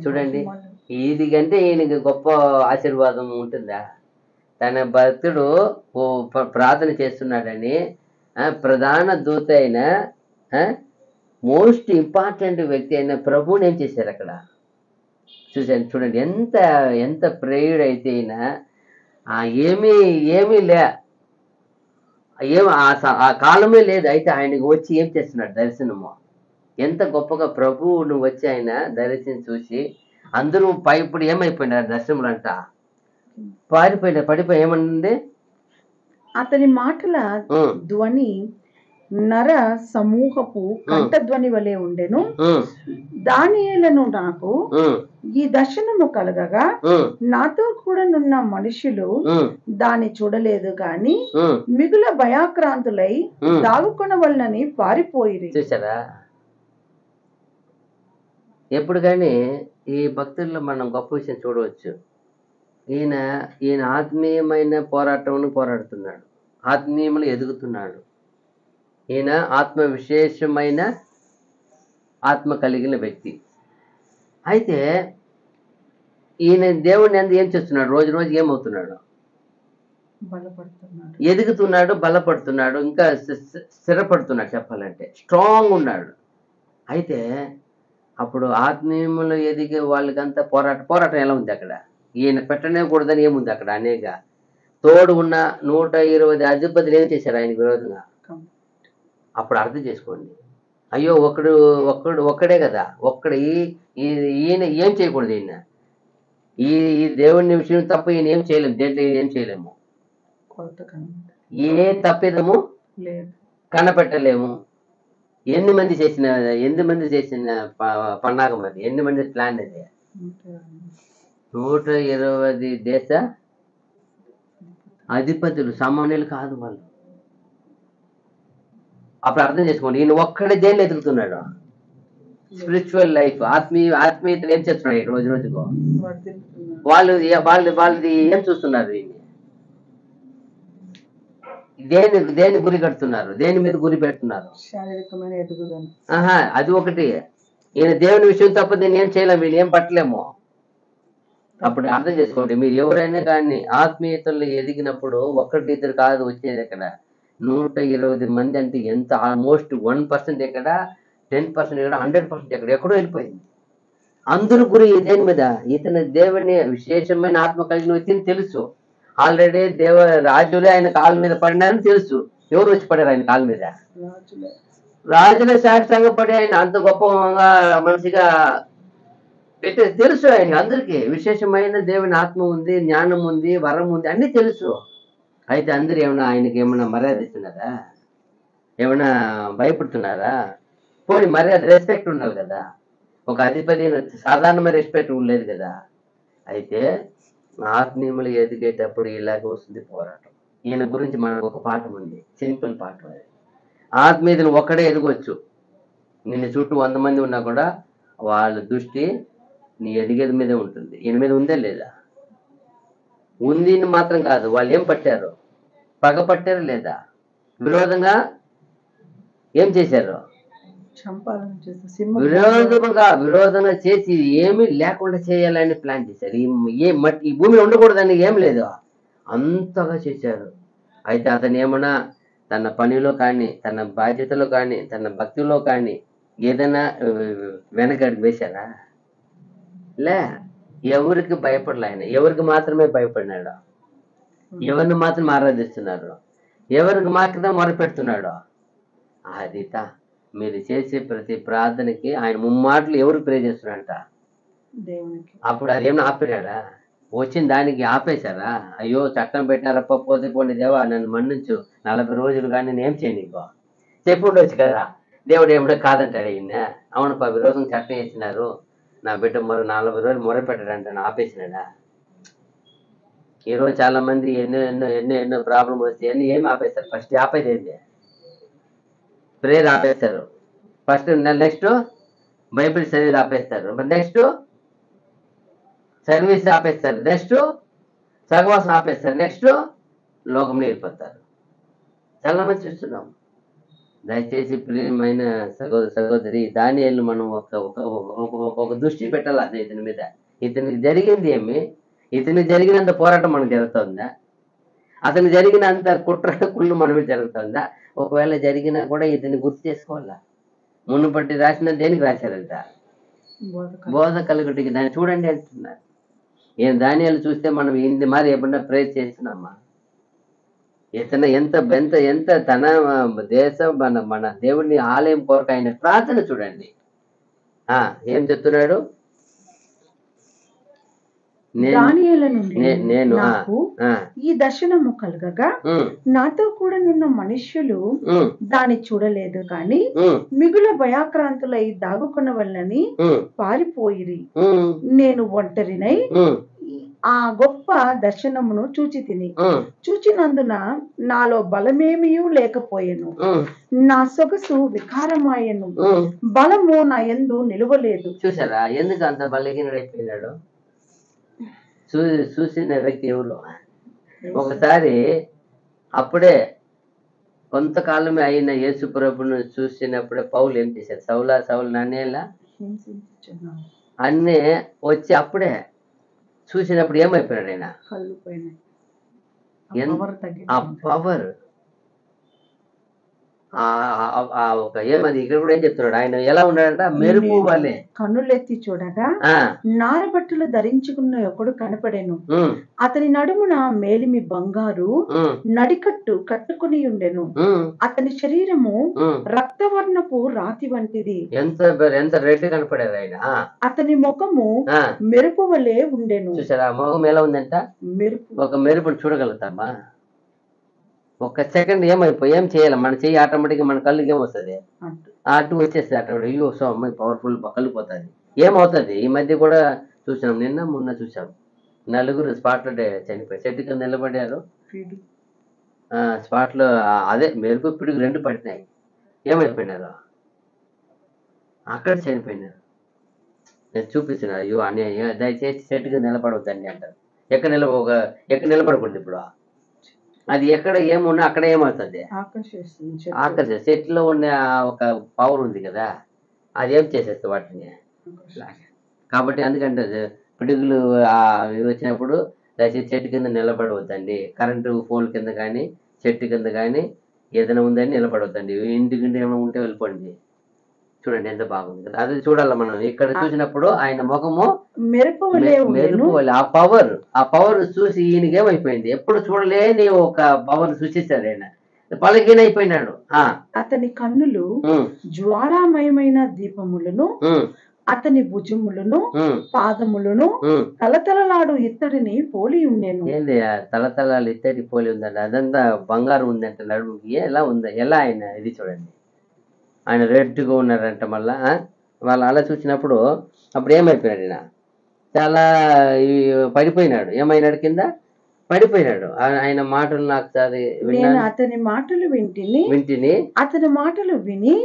చూడండి. ఇది కంటే ఈయనకి గొప్ప ఆశీర్వాదం ఉంటుందా? తన భక్తుడు ప్రార్థన చేస్తున్నాడని ప్రధాన దూత అయిన మోస్ట్ ఇంపార్టెంట్ వ్యక్తి అయిన ప్రభువుని ఏం చేశారు అక్కడ చూడండి. ఎంత ప్రేయుడు అయితే అయినా ఏమీ లే, ఆ కాలమే లేదు. అయితే ఆయనకు వచ్చి ఏం చేస్తున్నాడు? దర్శనము. ఎంత గొప్పగా ప్రభువును వచ్చి ఆయన దర్శనం చూసి అందరూ ఇప్పుడు ఏమైపోయినారు? దర్శనములు అంట పడిపోయి ఏమన్నది? అతని మాటల ధ్వని నర సమూహపు కంఠధ్వని వలె ఉండెను. దానియేలును నాకు ఈ దర్శనము కలగగా నాతో కూడా నున్న మనుషులు దాన్ని చూడలేదు గాని మిగుల భయాక్రాంతులై దాగుకొనవలనని పారిపోయిరి. చూసారా? ఎప్పుడు కానీ ఈ భక్తుల్లో మనం గొప్ప విషయం చూడవచ్చు. ఈయన ఆత్మీయమైన పోరాటం పోరాడుతున్నాడు, ఆత్మీయములు ఎదుగుతున్నాడు. ఈయన ఆత్మ విశేషమైన ఆత్మ కలిగిన వ్యక్తి. అయితే ఈయన దేవుడిని ఏం చేస్తున్నాడు? రోజు రోజు ఏమవుతున్నాడు? ఎదుగుతున్నాడు, బలపడుతున్నాడు, ఇంకా స్థిరపడుతున్నాడు. చెప్పాలంటే స్ట్రాంగ్ ఉన్నాడు. అయితే అప్పుడు ఆత్మీయములు ఎదిగే వాళ్ళకంతా పోరాటం ఎలా ఉంది అక్కడ? ఈయన పెట్టనే కూడదని ఏముంది అక్కడ? అనేక తోడు ఉన్న 120 అధిపతులు ఏం చేశారు ఆయన విరోధంగా? అప్పుడు అర్థం చేసుకోండి. అయ్యో ఒక్కడే కదా, ఈయన ఏం చేయకూడదు. ఈయన ఈ దేవుని విషయం తప్ప ఈయన ఏం చేయలేము, దేంట్లో ఏం చేయలేము, ఏ తప్పిదము కనపెట్టలేము. ఎన్ని మంది చేసిన పండగ మరి, ఎన్ని మంది ప్లాన్ అది? 120 దేశ అధిపతులు, సామాన్యులు కాదు వాళ్ళు. అప్పుడు అర్థం చేసుకోండి, ఈయన ఒక్కడే దేన్ని ఎదుగుతున్నాడు? స్పిరిచువల్ లైఫ్, ఆత్మీయతను ఏం చేస్తున్నాడు ఈ రోజు రోజుకు? వాళ్ళది ఏం చూస్తున్నారు? దీన్ని దేని గురి కడుతున్నారు? దేని మీద గురి పెడుతున్నారు? శారీరకమైన ఎదుగుదల. అది ఒకటి. ఈయన దేవుని విషయం తప్ప దీన్ని ఏం చేయలేము, వీళ్ళు ఏం పట్టలేము. అప్పుడు అర్థం చేసుకోండి, మీరు ఎవరైనా కానీ ఆత్మీయతల్లో ఎదిగినప్పుడు ఒక్కటి ఇద్దరు కాదు వచ్చేది. ఎక్కడ 120 మంది అంటే ఎంత? ఆల్మోస్ట్ 1% ఎక్కడ, 10% ఎక్కడ, 100% ఎక్కడో వెళ్ళిపోయింది. అందరూ గురి దేని మీద? ఇతను దేవుని విశేషమైన ఆత్మ కలిగిన వ్యక్తిని తెలుసు. ఆల్రెడీ రాజులే ఆయన కాళ్ళ మీద పడినారని తెలుసు. ఎవరు వచ్చి పడారు ఆయన కాళ్ళ మీద? రాజులే సాక్షంగా పడి ఆయన అంత గొప్పగా మనిషిగా పెట్టే తెలుసు. ఆయన అందరికీ విశేషమైన దేవుని ఆత్మ ఉంది, జ్ఞానం ఉంది, వరం ఉంది, అన్ని తెలుసు. అయితే అందరూ ఆయనకి ఏమన్నా మర్యాద ఇస్తున్నారా? ఏమన్నా భయపడుతున్నారా? పోనీ మర్యాద, రెస్పెక్ట్ ఉండాలి కదా. ఒక అధిపతి సాధారణమైన రెస్పెక్ట్ ఉండలేదు కదా. అయితే ఆత్మీయములు ఎదిగేటప్పుడు ఇలాగే వస్తుంది పోరాటం. ఈయన గురించి మనకు ఒక పాఠం ఉంది, సింపుల్ పాఠం. అది ఆత్మీయతను ఒక్కడే ఎదగొచ్చు. నిన్ను చుట్టూ 100 మంది ఉన్నా కూడా వాళ్ళ దృష్టి నీ ఎదిగేది మీదే ఉంటుంది. ఈయన మీద ఉందే లేదా? ఉంది మాత్రం కాదు, వాళ్ళు ఏం పట్టారు? పగ పట్టారు లేదా? ఏం చేశారు? విరోధంగా చేసి ఏమీ లేకుండా చేయాలని ప్లాన్ చేశారు. ఈ భూమిలో ఉండకూడదని ఏం లేదు, అంతగా చేశారు. అయితే అతను ఏమన్నా తన పనిలో కానీ, తన బాధ్యతలో కానీ, తన భక్తిలో కానీ ఏదైనా వెనకడికి వేశారా? లే. ఎవరికి భయపడలే ఆయన. ఎవరికి మాత్రమే భయపడినాడు? ఎవరిని మాత్రం ఆరాధిస్తున్నారు? ఎవరికి మాత్రమే మొరపెడుతున్నాడు? అదిట మీరు చేసే ప్రతి ప్రార్థనకి ఆయన ముమ్మాటలు ఎవరు ప్రే చేస్తున్నాడంట? దేవునికి. అప్పుడు అదేమన్నా ఆపేడా? వచ్చిన దానికి ఆపేశారా? అయ్యో చట్టం పెట్టినారప్ప, పోతే పోండి దేవా నన్ను మన్నించు, 40 రోజులు కానీ నేనేం చేయను నీకు చెప్పుండొచ్చు కదా. దేవుడు ఏమిటో కాదంటాడు ఈయన. అవునప్ప, విరోధం చట్టం వేసినారు, నా బిడ్డ 40 రోజులు మొరపెట్టాడంట, ఆపేసినాడా? ఈరోజు చాలా మంది ఎన్నో ప్రాబ్లం వస్తే ఏమి ఆపేస్తారు? ఫస్ట్ ఆపేది ఏంటి? ప్రేయర్ ఆపేస్తారు ఫస్ట్. నెక్స్ట్ బైబిల్ చదివి ఆపేస్తారు. నెక్స్ట్ సర్వీస్ ఆపేస్తారు. నెక్స్ట్ సహవాసం ఆపేస్తారు. నెక్స్ట్ లోకంలో వెళ్ళిపోతారు. చాలా మంది చూస్తున్నాం. దయచేసి ప్రియమైన సహోదరి దానియేలు మనం ఒక దృష్టి పెట్టాలి ఇతని మీద. ఇతనికి జరిగింది ఏమి? ఇతనికి జరిగినంత పోరాటం మనకు జరుగుతుందా? అతను జరిగినంత కుళ్ళు మన మీద జరుగుతుందా? ఒకవేళ జరిగినా కూడా ఇతన్ని గుర్తు చేసుకోవాలా. మునుపట్టి రాసిన దేనికి రాశారంట? బోధ కలుగుటికి. దాన్ని చూడండి అంటున్నారు. ఈయన దానియేలు చూస్తే మనం ఇంది మరి ఏమన్నా ప్రేర్ చేస్తున్నామా? ఇతను ఎంత తన దేశం మన దేవుని ఆలయం కొరకు ఆయన ప్రార్థన చూడండి. ఏం చెప్తున్నాడు? నేను ఈ దర్శనము కలగగా నాతో కూడా నిన్న మనుష్యులు దాన్ని చూడలేదు కానీ మిగుల భయాక్రాంతులై దాగుకున్న వల్లని పారిపోయిరి. నేను ఒంటరినై ఆ గొప్ప దర్శనమును చూచినందున నాలో బలమేమియూ లేకపోయెను. నా సొగసు వికారమాయను, బలము నా యందు నిలువలేదు. చూసారా ఎందుకు అంత బలహీనుడైపోయినాడు? చూసిన వ్యక్తి ఎవరు? ఒకసారి అప్పుడే కొంతకాలమే అయిన యేసు ప్రభును చూసినప్పుడే పౌలు ఏం చేశారు? సౌలు నన్నేలా అన్నీ వచ్చి అప్పుడే చూసినప్పుడు ఏమైపోయాడు ఆయన? ఆ పవర్ ఒక ఏమది ఇక్కడ కూడా ఏం చెప్తున్నాడు ఆయన? ఎలా ఉన్నాడంట? మెరుపు వలె కన్నులెత్తి చూడగా నారబట్టలు ధరించుకున్న ఒకడు కనపడెను. అతని నడుమున మేలిమి బంగారు నడికట్టు కట్టుకుని ఉండెను. అతని శరీరము రక్తవర్ణపు రాతి వంటిది. ఎంత రెడ్ కనపడేది ఆయన. అతని ముఖము మెరుపు వలె ఉండెను. చూసారా ముఖం ఎలా ఉందంట? మెరుపు. ఒక మెరుపుని చూడగలుగుతామా? ఒక సెకండ్ ఏం చేయాలి, మన చెయ్యి ఆటోమేటిక్గా మన కళ్ళుకి ఏమొస్తుంది, అంటు. అటు వచ్చేస్తుంది ఆటోమేటిక్. అయ్యో సో అమ్మాయి పవర్ఫుల్ కలిగిపోతుంది. ఏమవుతుంది ఈ మధ్య కూడా చూసాం, మొన్న చూసాం, నలుగురు స్పాట్లో చనిపోయి చెట్టు కింద నిలబడ్డారు. ఫీడు. స్పాట్లో అదే మెరుపు పిడుగు రెండు పడినాయి, ఏమైపోయినారు, అక్కడ చనిపోయినారు. నేను చూపిస్తున్నా, అయ్యో అని దయచేసి చెట్టు కింద నిలబడవద్దండి అంటారు. ఎక్కడ నిలబడకూడదు ఇప్పుడు, అది ఎక్కడ ఏమున్నా అక్కడ ఏమవుతుంది, ఆకర్షిస్తుంది చెట్టు. ఆకర్షణ. చెట్లో ఉన్న ఒక పవర్ ఉంది కదా, అది ఏం చేసేస్తుంది వాటిని. కాబట్టి అందుకంటే పిడుగులు ఇవి వచ్చినప్పుడు దయచేసి చెట్టు కింద నిలబడవద్దండి, కరెంటు పోల్ కింద కానీ చెట్టు కింద కానీ ఏదైనా ఉందని నిలబడవద్దండి, ఇంటికి ఏమైనా ఉంటే వెళ్ళిపోండి. చూడండి ఎంత బాగుంది కదా, అది చూడాలి మనం. ఇక్కడ చూసినప్పుడు ఆయన ముఖము మెరుపు వలె ఉండెను. మెరుపు వలె, ఆ పవర్ చూసి ఈయనకి ఏమైపోయింది, ఎప్పుడు చూడలేని ఒక పవర్ సృష్టిస్తాడు ఆయన, పలకీనైపోయినాడు. అతని కన్నులు జ్వాలామయమైన దీపములను, అతని భుజములను పాదములను తలతలలాడు ఇత్తడిని పోలి ఉండేను. ఏంది తలతలాలు ఇత్తడి పోలి ఉందంట, అదంతా బంగారం ఉందంట నడుముకి. ఎలా ఉందా, ఎలా ఆయన ఇది చూడండి, ఆయన రెడ్గా ఉన్నారంట. మళ్ళా వాళ్ళు అలా చూసినప్పుడు అప్పుడు ఏమైపోయినాడు ఈయన, చాలా పడిపోయినాడు. ఏమైనాడు, కింద పడిపోయినాడు. ఆయన మాటలు నాకు నేను అతని మాటలు వింటిని, అతని మాటలు విని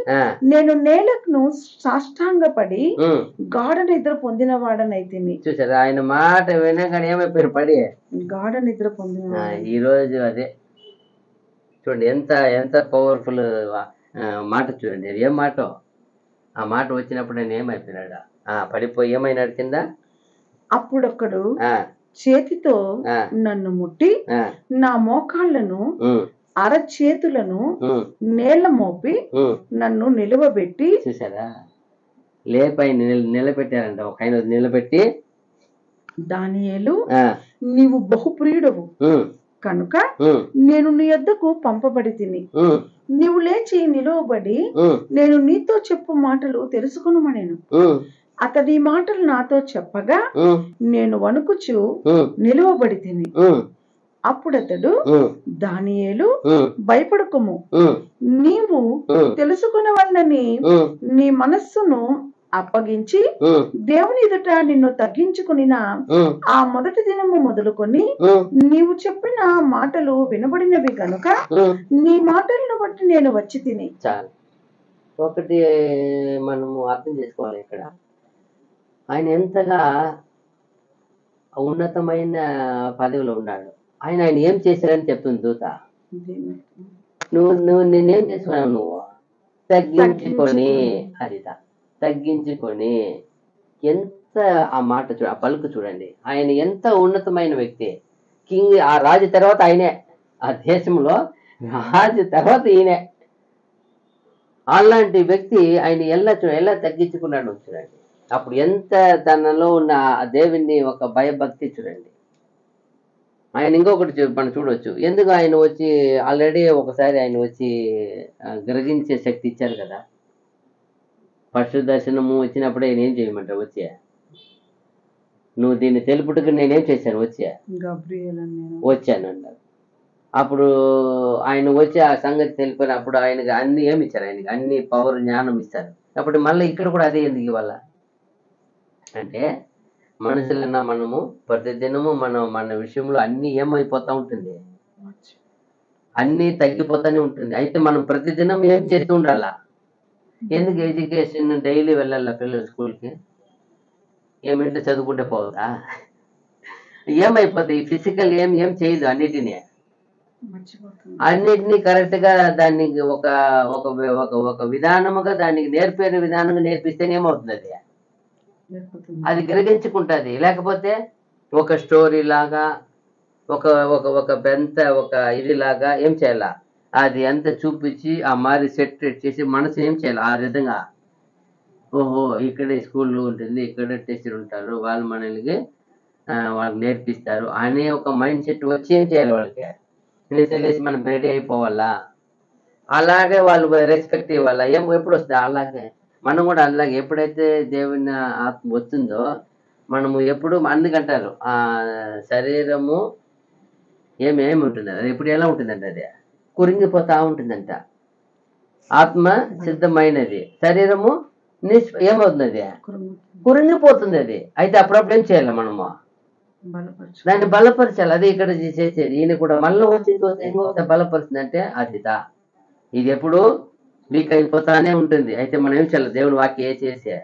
నేను నేలకు సాష్టాంగపడి గాఢ నిద్ర పొందిన వాడనైతిని. చూసారు, ఆయన మాట వినగానే ఏమైపోయారు, పడి గాఢ నిద్ర పొందిన. ఈ రోజు అదే చూడండి, ఎంత పవర్ఫుల్ మాట చూడండి. ఏం మాట, ఆ మాట వచ్చినప్పుడు నేను ఏమైపోయినాడు, పడిపోయి ఏమైనాడు కింద. అప్పుడొక్కడు చేతితో నన్ను ముట్టి నా మోకాళ్లను అరచేతులను నేల మోపి నన్ను నిలవబెట్టి. చూసారా, లేపై నిలబెట్టారంట, ఒక ఆయన నిలబెట్టి, దానియేలు నీవు బహుప్రియుడవు కనుక నేను నీ యొద్దకు పంపబడి తిని, నీవు లేచి నిలవబడి నేను నీతో చెప్పు మాటలు తెలుసుకొనుమనెను. అతడి మాటలు నాతో చెప్పగా నేను వణుకుచు నిలువబడి తిని. అప్పుడతడు దానియేలు భయపడకుము, నీవు తెలుసుకునవలనని నీ మనస్సును అప్పగించి దేవుని ఎదుట నిన్ను తగ్గించుకునిన ఆ మొదటి దినము మొదలుకొని నీవు చెప్పిన మాటలు వినబడినవి గనుక నీ మాటలను బట్టి నేను వచ్చి తిని. చాలు, ఒకటి మనము అర్థం చేసుకోవాలి ఇక్కడ, ఆయన ఎంతగా ఉన్నతమైన పదవిలో ఉన్నాడు. ఆయన ఏం చేశారని చెప్తుంది దూత. నువ్వు నేనేం చేసుకున్నావు, నువ్వు తగ్గించుకొని, హరిత తగ్గించుకొని. ఎంత ఆ మాట ఆ పలుకు చూడండి, ఆయన ఎంత ఉన్నతమైన వ్యక్తి. కింగ్, ఆ రాజు తర్వాత ఆయనే, ఆ దేశంలో రాజు తర్వాత ఈయనే. అలాంటి వ్యక్తి ఆయన ఎలా తగ్గించుకున్నాడు చూడండి. అప్పుడు ఎంత తనలో ఉన్న దేవుని ఒక భయభక్తి చూడండి. ఆయన ఇంకొకటి మనం చూడవచ్చు, ఎందుకు ఆయన వచ్చి ఆల్రెడీ ఒకసారి ఆయన వచ్చి గ్రహించే శక్తి ఇచ్చారు కదా. ఫస్ట్ దర్శనము వచ్చినప్పుడే ఆయన ఏం చేయమంటారు, వచ్చే నువ్వు దీన్ని తెలుపుటకు నేనేం చేశాను, వచ్చాను అన్నారు. అప్పుడు ఆయన వచ్చి ఆ సంగతి తెలిపినప్పుడు ఆయనకి అన్ని ఏమి ఇచ్చారు, ఆయనకి అన్ని పవర్ జ్ఞానం ఇస్తారు. అప్పుడు మళ్ళీ ఇక్కడ కూడా అదే ఎందుకు ఇవ్వాల అంటే, మనుషులన్నా మనము ప్రతిదినము మన విషయంలో అన్ని ఏమైపోతా ఉంటుంది, అన్ని తగ్గిపోతానే ఉంటుంది. అయితే మనం ప్రతిదినం ఏం చేస్తూ ఉండాలా, ఎందుకు ఎడ్యుకేషన్ డైలీ వెళ్ళాలా పిల్లలు స్కూల్కి, ఏమింటే చదువుకుంటే పోదా, ఏమైపోతాయి, ఫిజికల్ ఏం చేయదు, అన్నిటినీ కరెక్ట్ గా దానికి ఒక విధానముగా దానికి నేర్పే విధానంగా నేర్పిస్తేనే ఏమవుతుంది, అది గ్రహించుకుంటుంది. లేకపోతే ఒక స్టోరీ లాగా ఒక పెద్ద ఇది లాగా ఏం చేయాలా, అది అంత చూపించి ఆ మారి సెట్ చేసి మనసు ఏం చేయాలి ఆ విధంగా. ఓహో ఇక్కడ స్కూల్ ఉంటుంది, ఇక్కడ టీచర్ ఉంటారు, వాళ్ళు మనల్ని వాళ్ళకి నేర్పిస్తారు అనే ఒక మైండ్ సెట్ వచ్చి ఏం చేయాలి వాళ్ళకి, తెలిసి మనం రెడీ అయిపోవాలా. అలాగే వాళ్ళు రెస్పెక్ట్ ఇవ్వాలా. ఎప్పుడు వస్తుంది అలాగే మనం కూడా అలాగే. ఎప్పుడైతే దేవుని ఆత్మ వస్తుందో మనము ఎప్పుడు అందుకంటారు శరీరము ఏమి ఉంటుంది, అది ఎప్పుడు ఎలా ఉంటుందండి, అది కురింగిపోతా ఉంటుందంట. ఆత్మ సిద్ధమైనది, శరీరము ఏమవుతుంది, కురింగిపోతుంది. అది అయితే అప్పుడప్పుడు ఏం చేయాలి మనము, దాన్ని బలపరచాలి. అదే ఇక్కడ చేసేది. ఈయన కూడా మళ్ళీ వచ్చి బలపరుస్తుంది అంటే అదిదా. ఇది ఎప్పుడు వీక్ అయిపోతానే ఉంటుంది. అయితే మనం ఏం చేయాలి, దేవుని వాక్యం చేసే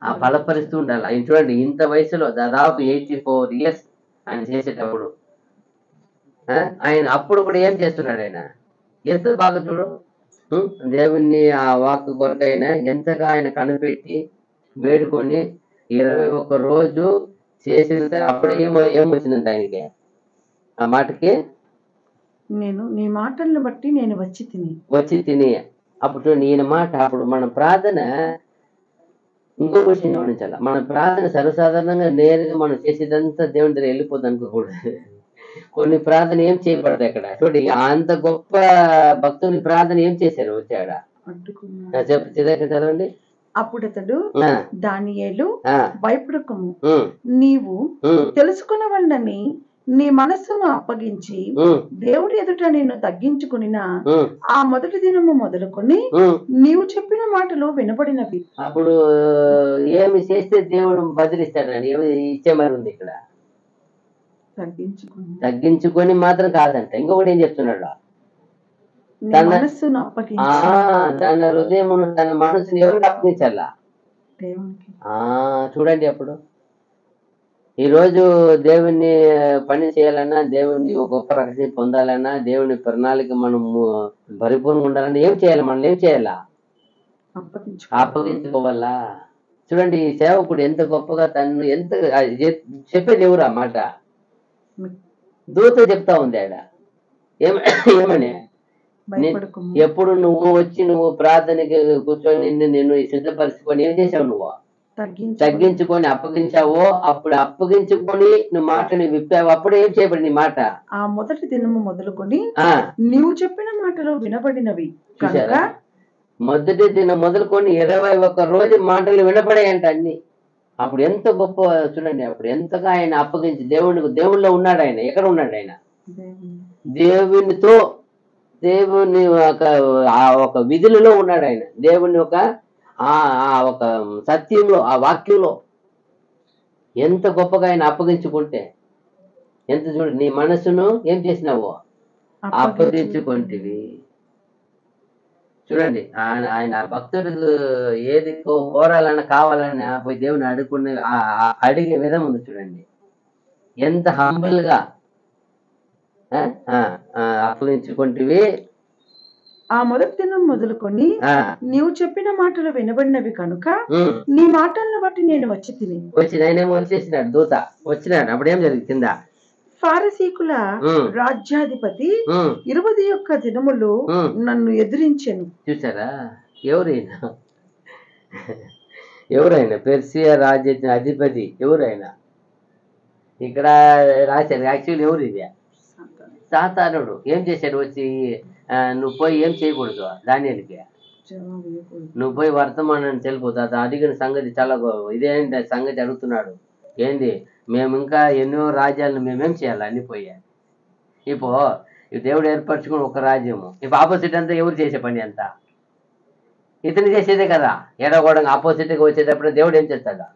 ఆ బలపరుస్తూ ఉండాలి. ఆయన చూడండి, ఇంత వయసులో దాదాపు 84 years ఆయన చేసేటప్పుడు ఆయన అప్పుడు కూడా ఏం చేస్తున్నాడు, ఆయన ఎంత బాగా చూడు, దేవుణ్ణి ఆ వాక్ కొరకైనా ఎంతగా ఆయన కనిపెట్టి వేడుకొని 21 రోజు చేసిన అప్పుడు ఏమొచ్చిందంట ఆయనకి, ఆ మాటకి నేను నీ మాటలను బట్టి నేను వచ్చి తిని. అప్పుడు ఈయన మాట, అప్పుడు మన ప్రార్థన ఇంకో విషయం గమనించాలి. మన ప్రార్థన సర్వసాధారణంగా నేరుగా మనం చేసేదంతా దేవుని దగ్గర వెళ్ళిపోద్ది అనుకోకూడదు. కొన్ని ప్రార్థన ఏం చేయబడతాయి అక్కడ. చూడండి, అంత గొప్ప భక్తుని ప్రార్థన ఏం చేశారు వచ్చాడ, చదవండి. అప్పుడు అతడు దానియేలు, భయపడకము, నీవు తెలుసుకునవలనని నీ మనస్సును అప్పగించి దేవుడి ఎదుట నేను తగ్గించుకునిన ఆ మొదటి దినము మొదలుకొని నీవు చెప్పిన మాటలు వినబడినవి. అప్పుడు ఏమి చేస్తే దేవుడు బదిలిస్తాడని ఇచ్చే మరి ఉంది ఇక్కడ. తగ్గించుకొని మాత్రం కాదంట, ఇంకొకటి ఏం చెప్తున్నాడు, తన హృదయం తన మనసుని ఎవరికి అప్పగించాలా, చూడండి. అప్పుడు ఈరోజు దేవుణ్ణి పని చేయాలన్నా, దేవుణ్ణి ఒక గొప్ప రక్షణ పొందాలన్నా, దేవుని ప్రణాళిక మనం పరిపూర్ణంగా ఉండాలన్నా ఏం చేయాలి, మనం ఏం చేయాలా, అప్పగించుకోవాలా. చూడండి, ఈ సేవకుడు ఎంత గొప్పగా తను ఎంత చెప్పేది ఎవరు, ఆ మాట దూత చెప్తా ఉంది ఆడ. ఏమని, ఎప్పుడు నువ్వు వచ్చి నువ్వు ప్రార్థనకి కూర్చొని నేను సిద్ధపరచుకొని ఏం చేసావు, నువ్వు తగ్గించుకొని అప్పగించావో, అప్పుడు అప్పగించుకొని నువ్వు మాటని విప్పావు. అప్పుడు ఏం చేయబడింది మాట, ఆ మొదటి దినము మొదలుకొని నీవు చెప్పిన మాటలు వినబడినవి. మొదటి దినం మొదలుకొని 21 రోజు మాటలు వినపడాయంట అన్ని. అప్పుడు ఎంత గొప్ప చూడండి, అప్పుడు ఎంతగా ఆయన అప్పగించి దేవుళ్ళో ఉన్నాడు. ఆయన ఎక్కడ ఉన్నాడు, ఆయన దేవునితో, దేవుని ఒక విధులలో ఉన్నాడు. ఆయన దేవుని ఒక సత్యంలో, ఆ వాక్యంలో ఎంత గొప్పగా ఆయన అప్పగించుకుంటే ఎంత చూడు, నీ మనసును ఏం చేసినావు, అప్పగించుకుంటేవి. చూడండి, ఆయన భక్తుడు ఏది కోరాలన్నా కావాలన్నా పోయి దేవుని అడిగే విధం ఉంది. చూడండి, ఎంత హంబుల్ గా అప్పగించుకుంటేవి. ఆ మొదటి దినం మొదలుకొని నీవు చెప్పిన మాటలు వినబడినవి కనుక నీ మాటలను బట్టి నేను వచ్చి ఆయన వచ్చేసినాడు, దూత వచ్చినాడు. అప్పుడు ఏం జరిగింది, కింద ఫారసీకుల రాజ్యాధిపతి 21 దినములు నన్ను ఎదిరించెను. చూసారా, ఎవరైనా పెర్సియా రాజ్య అధిపతి ఎవరైనా ఇక్కడ రాశారు. యాక్చువల్లీ ఎవరు, ఇది సాతానుడు. ఏం చేశాడు, వచ్చి నువ్వు పోయి ఏం చేయకూడదు, దానియాలకి నువ్వు పోయి వర్తమానాన్ని తెలిపోతా. అడిగిన సంగతి చాలా ఇదేంటి సంగతి అడుగుతున్నాడు. ఏంది, మేము ఇంకా ఎన్నో రాజ్యాలను మేమేం చేయాలి, అన్ని పోయా. ఇప్పుడు దేవుడు ఏర్పరచుకుని ఒక రాజ్యము, ఇప్పుడు ఆపోజిట్ అంతా ఎవరు చేసే పని అంతా ఇతను చేసేదే కదా. ఎడగోడంగా ఆపోజిట్గా వచ్చేటప్పుడు దేవుడు ఏం చేస్తాడా,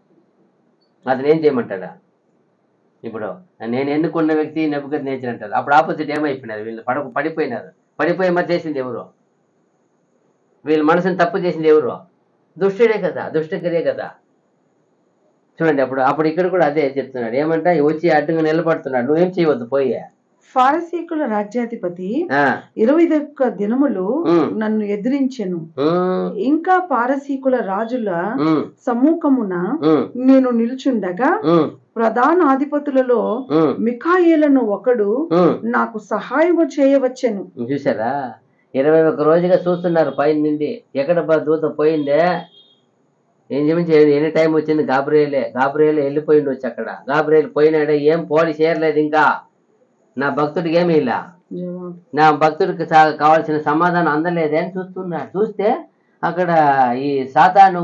అతను ఏం చేయమంటాడా. ఇప్పుడు నేను ఎన్నుకున్న వ్యక్తి నెబుకద్నెజర్ అంటారు. అప్పుడు ఆపోజిట్ ఏమైపోయినారు, వీళ్ళు పడిపోయి మరి చేసింది ఎవరు, వీళ్ళ మనసుని తప్పు చేసింది ఎవరు, దుష్టుడే కదా, దుష్టకరే కదా. చూడండి, అప్పుడు ఇక్కడ కూడా అదే చెప్తున్నాడు. ఏమంటా, వచ్చి అడ్డుగా నిలబడుతున్నాడు, నువ్వేం చేయవద్దు పోయే. ఫారసీకుల రాజ్యాధిపతి 21 దినములు నన్ను ఎదిరించెను. ఇంకా పారసీకుల రాజుల సమ్ముఖమున నేను నిల్చుండగా ప్రధానాధిపతులలో మిఖాయేలను ఒకడు నాకు సహాయము చేయవచ్చెను. చూసారా, 21 రోజుగా చూస్తున్నారు పైన నుండి. ఎక్కడ దూత పోయిందే, ఏం చేయలేదు. ఎనీ టైం వచ్చింది, గాబ్రియేలే వెళ్ళిపోయింది. వచ్చి అక్కడ గాబ్రియేల్ పోయినాడే, ఏం పోలి చేరలేదు ఇంకా. నా భక్తుడికి ఏమీ ఇలా, నా భక్తుడికి కావాల్సిన సమాధానం అందలేదే అని చూస్తున్నాడు. చూస్తే అక్కడ ఈ సాతాను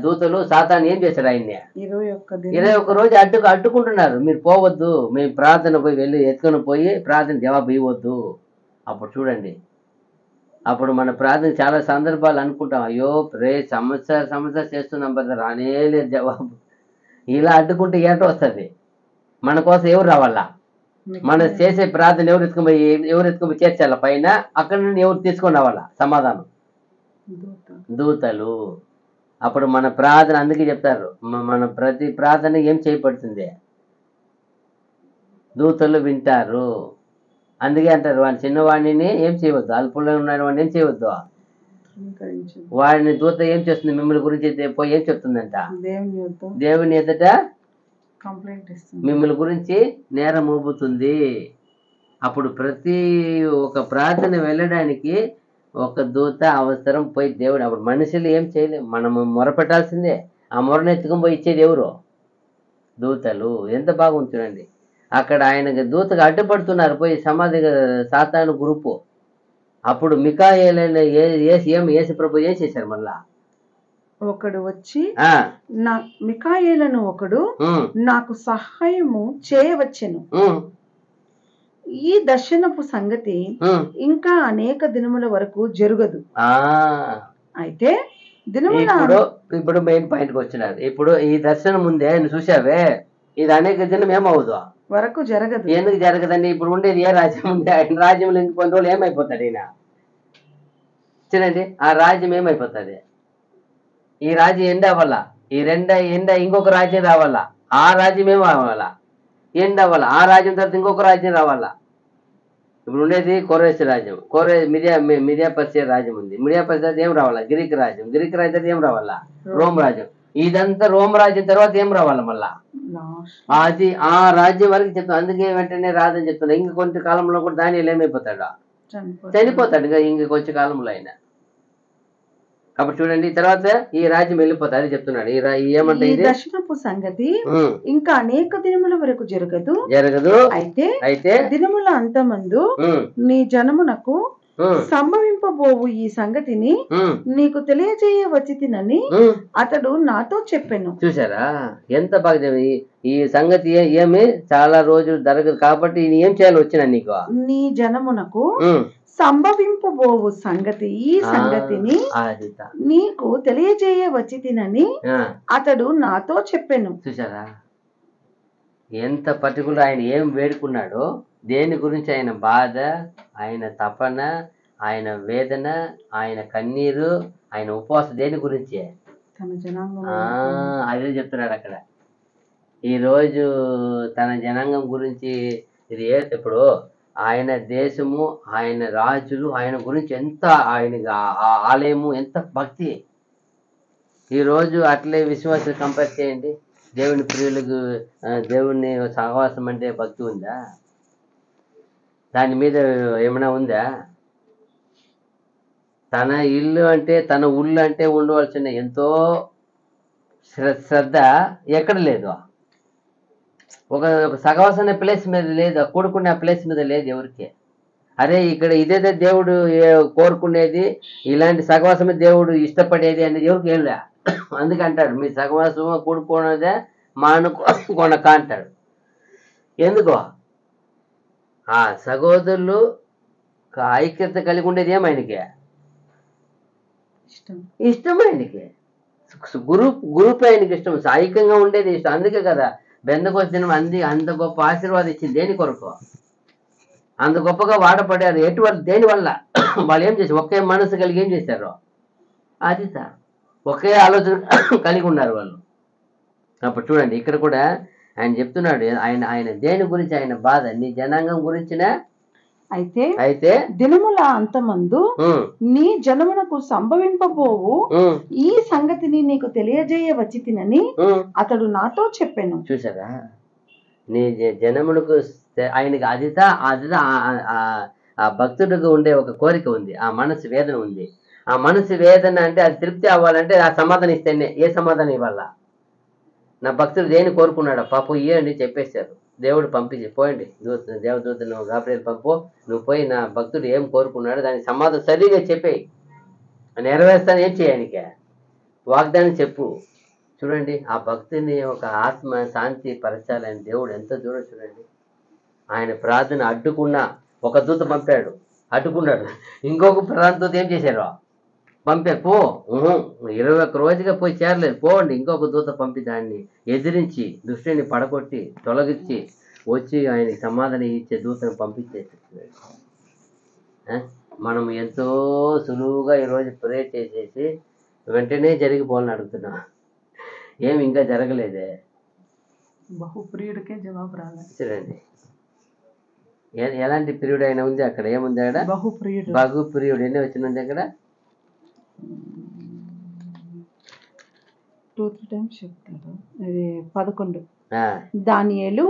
దూతలు సాతాను ఏం చేశాడు, ఆయన్ని 21 రోజు అడ్డుకుంటున్నారు. మీరు పోవద్దు, మేము ప్రార్థన పోయి వెళ్ళి ఎత్తుకొని పోయి ప్రార్థన జవాబు ఇవ్వద్దు అప్పుడు చూడండి, అప్పుడు మన ప్రార్థన చాలా సందర్భాలు అనుకుంటాం, అయ్యో సంవత్సర చేస్తున్నాం బ్రదర్, రానే లేదు జవాబు. ఇలా అడ్డుకుంటే ఏట వస్తుంది? మన కోసం ఎవరు రావాలా? మనం చేసే ప్రార్థన ఎవరు ఎత్తుకుపోయి చేర్చాల పైన, అక్కడ నుండి ఎవరు తీసుకొని రావాలా సమాధానం? దూతలు. అప్పుడు మన ప్రార్థన, అందుకే చెప్తారు మన ప్రతి ప్రార్థన ఏం చేయబడుతుంది? దూతలు వింటారు. అందుకే అంటారు, వాడిని చిన్నవాడిని ఏం చేయవద్దు, అల్పులో ఉన్న వాడిని ఏం చేయవద్దు, వాడిని దూత ఏం చేస్తుంది? మిమ్మల్ని గురించి పోయి ఏం చెప్తుందంట? దేవుని ఎదుట మిమ్మల్ని గురించి నేరం మోపుతుంది. అప్పుడు ప్రతి ఒక ప్రార్థన వెళ్ళడానికి ఒక దూత అవసరం. పోయి దేవుడు, అప్పుడు మనుషులు ఏం చేయలేము, మనము మొరపెట్టాల్సిందే. ఆ మొరను ఎత్తుకొని పోయి ఇచ్చేది ఎవరు? దూతలు. ఎంత బాగుంటుందండి. అక్కడ ఆయనకి దూతగా అడ్డుపడుతున్నారు పోయి సమాధి సాతాను గ్రూపు. అప్పుడు మికాయేలైన యేసు ప్రభు ఏం చేశారు? మళ్ళా ఒకడు వచ్చి మికాయేలను ఒకడు నాకు సహాయము చేయవచ్చెను. ఈ దర్శనపు సంగతి ఇంకా అనేక దినముల వరకు జరగదు. అయితే ఇప్పుడు మెయిన్ పాయింట్కి వచ్చినారు. ఇప్పుడు ఈ దర్శనం ముందే ఆయన చూసావే, ఇది అనేక దినం ఏమవుదు వరకు జరగదు. ఎందుకు జరగదండి? ఇప్పుడు ఉండేది ఏ రాజ్యం ఉంది? ఆయన రాజ్యంలో ఇంక కొన్ని రోజులు ఏమైపోతాడు ఈయన? చూడండి, ఆ రాజ్యం ఏమైపోతుంది? ఈ రాజ్యం ఎండ అవ్వాలా, ఈ ఎండ ఇంకొక రాజ్యం రావాలా, ఆ రాజ్యం ఏమవ్వాలా? ఎండ అవ్వాలా, ఆ రాజ్యం తర్వాత ఇంకొక రాజ్యం రావాలా. ఇప్పుడు ఉండేది కొరేస్ రాజ్యం, మిడియా పర్షియా రాజ్యం ఉంది. మిడియా పర్షియా ఏం రావాలా? గ్రీక్ రాజ్యం తర్వాత ఏం రావాలా? రోమ్ రాజ్యం. ఇదంతా రోమ్ రాజ్యం తర్వాత ఏం రావాలా? మళ్ళా అది ఆ రాజ్యం వరకు చెప్తాను. అందుకే వెంటనే రాదని చెప్తున్నా. ఇంక కొంచెం కాలంలో కూడా దానిలో ఏమైపోతాడా? చనిపోతాడు ఇంక కొంచెం కాలంలో అయినా. కాబట్టి చూడండి, తర్వాత ఈ రాజ్యం వెళ్ళిపోతాడు అని చెప్తున్నాడు. ఏమంటే దర్శనపు సంగతి ఇంకా అనేక దినముల వరకు జరగదు. అయితే దినముల అంతమందు నీ జనమునకు సంభవింపబోవు ఈ సంగతిని నీకు తెలియజేయవచ్చి తినని అతడు నాతో చెప్పాను. చూసారా ఎంత బాగా? ఈ సంగతి ఏమి చాలా రోజులు జరగదు కాబట్టి ఏం చేయాలి వచ్చిన నీకు? నీ జనమునకు సంభవింపబోవు సంగతి, ఈ సంగతిని నీకు తెలియజేయవచ్చి తినని అతడు నాతో చెప్పాను. చూసారా ఎంత పర్టికులర్? ఆయన ఏం వేడుకున్నాడో, దేని గురించి ఆయన బాధ, ఆయన తపన, ఆయన వేదన, ఆయన కన్నీరు, ఆయన ఉపవాసం దేని గురించి? అదే చెప్తున్నాడు అక్కడ. ఈరోజు తన జనాంగం గురించి ఇది ఇప్పుడు ఆయన దేశము, ఆయన రాజులు, ఆయన గురించి ఎంత, ఆయనకి ఆలయము, ఎంత భక్తి. ఈరోజు అట్లే విశ్వాసం కంపేర్ చేయండి. దేవుని ప్రియులకు దేవుని సహవాసం అంటే భక్తి ఉందా? దాని మీద ఏమైనా ఉందా? తన ఇల్లు అంటే, తన ఊళ్ళు అంటే ఉండవలసిన ఎంతో శ్రద్ధ ఎక్కడ లేదు. ఒక సహవాసం అనే ప్లేస్ మీద లేదు, కూడుకునే ప్లేస్ మీద లేదు ఎవరికి. అరే ఇక్కడ ఇదేదే దేవుడు కోరుకునేది, ఇలాంటి సహవాసమే దేవుడు ఇష్టపడేది అనేది ఎవరికి ఏం లే. అందుకే అంటాడు, మీ సహవాసం కూడుకున్నదే మానుకొనక అంటాడు. ఎందుకో ఆ సహోదరులు ఐక్యత కలిగి ఉండేది ఏం ఆయనకి ఇష్టం. ఆయనకి గ్రూప్ ఆయనకి ఇష్టం, ఐక్యంగా ఉండేది ఇష్టం. అందుకే కదా బెందకొచ్చిన అంత గొప్ప ఆశీర్వాదం ఇచ్చింది. దేని కొరకు? అంత గొప్పగా వాడపడారు. ఎటువంటి దేని వల్ల? వాళ్ళు ఏం చేశారు? ఒకే మనసు కలిగి ఏం చేశారు? అది ఒకే ఆలోచన కలిగి ఉన్నారు వాళ్ళు. అప్పుడు చూడండి, ఇక్కడ కూడా ఆయన చెప్తున్నాడు, ఆయన దేని గురించి ఆయన బాధ? నీ జనాంగం గురించిన. అయితే దినముల అంతమందు నీ జనమునకు సంభవింపబోవు ఈ సంగతిని నీకు తెలియజేయవచ్చి తినని అతడు నాతో చెప్పాను. చూసారా నీ జనమునకు ఆయనకి అదితా ఆ భక్తుడికి ఉండే ఒక కోరిక ఉంది, ఆ మనసు వేదన ఉంది. ఆ మనసు వేదన అంటే అది తృప్తి అవ్వాలంటే ఆ సమాధానం ఇస్తేనే. ఏ సమాధానం ఇవ్వాలా? నా భక్తుడు దేని కోరుకున్నాడు? పాపం ఇయ్యండి చెప్పేశారు. దేవుడు పంపించి పోయండి, దేవదూతను గాబ్రియల్ పంపు, నువ్వు పోయి నా భక్తుడు ఏం కోరుకున్నాడు దానికి సమాధానం సరిగా చెప్పేయి, నెరవేర్స్తాను. ఏం చేయడానికి వాగ్దానం చెప్పు. చూడండి ఆ భక్తుని ఒక ఆత్మ శాంతి పరచాలని దేవుడు ఎంత దూరం. చూడండి ఆయన ప్రార్థన అడ్డుకున్న ఒక దూత పంపాడు. అడ్డుకున్నాడు. ఇంకొక ప్రధాన దూత ఏం చేశారు, పంపారు, పో 21 రోజుగా పోయి చేరలేదు, పోండి ఇంకొక దూత పంపి దాన్ని ఎదిరించి దుష్టుని పడగొట్టి తొలగించి వచ్చి ఆయనకి సమాధానం ఇచ్చే దూతను పంపించేసేస్తున్నాడు. మనం ఎంతో సులువుగా ఈరోజు ప్రే చేసేసి వెంటనే జరిగిపోవాలని అడుగుతున్నాం. ఏమి ఇంకా జరగలేదే. బహుప్రియుడికే జవాబు రాలేదు. చూడండి ఎలాంటి పీరియడ్ అయినా ఉంది అక్కడ, ఏముంది అక్కడ, బహుప్రియుడు. బహుప్రియుడు ఎన్ని వచ్చింది అక్కడ, 2-3 times చెప్తారు. అది 11. దానియేలు,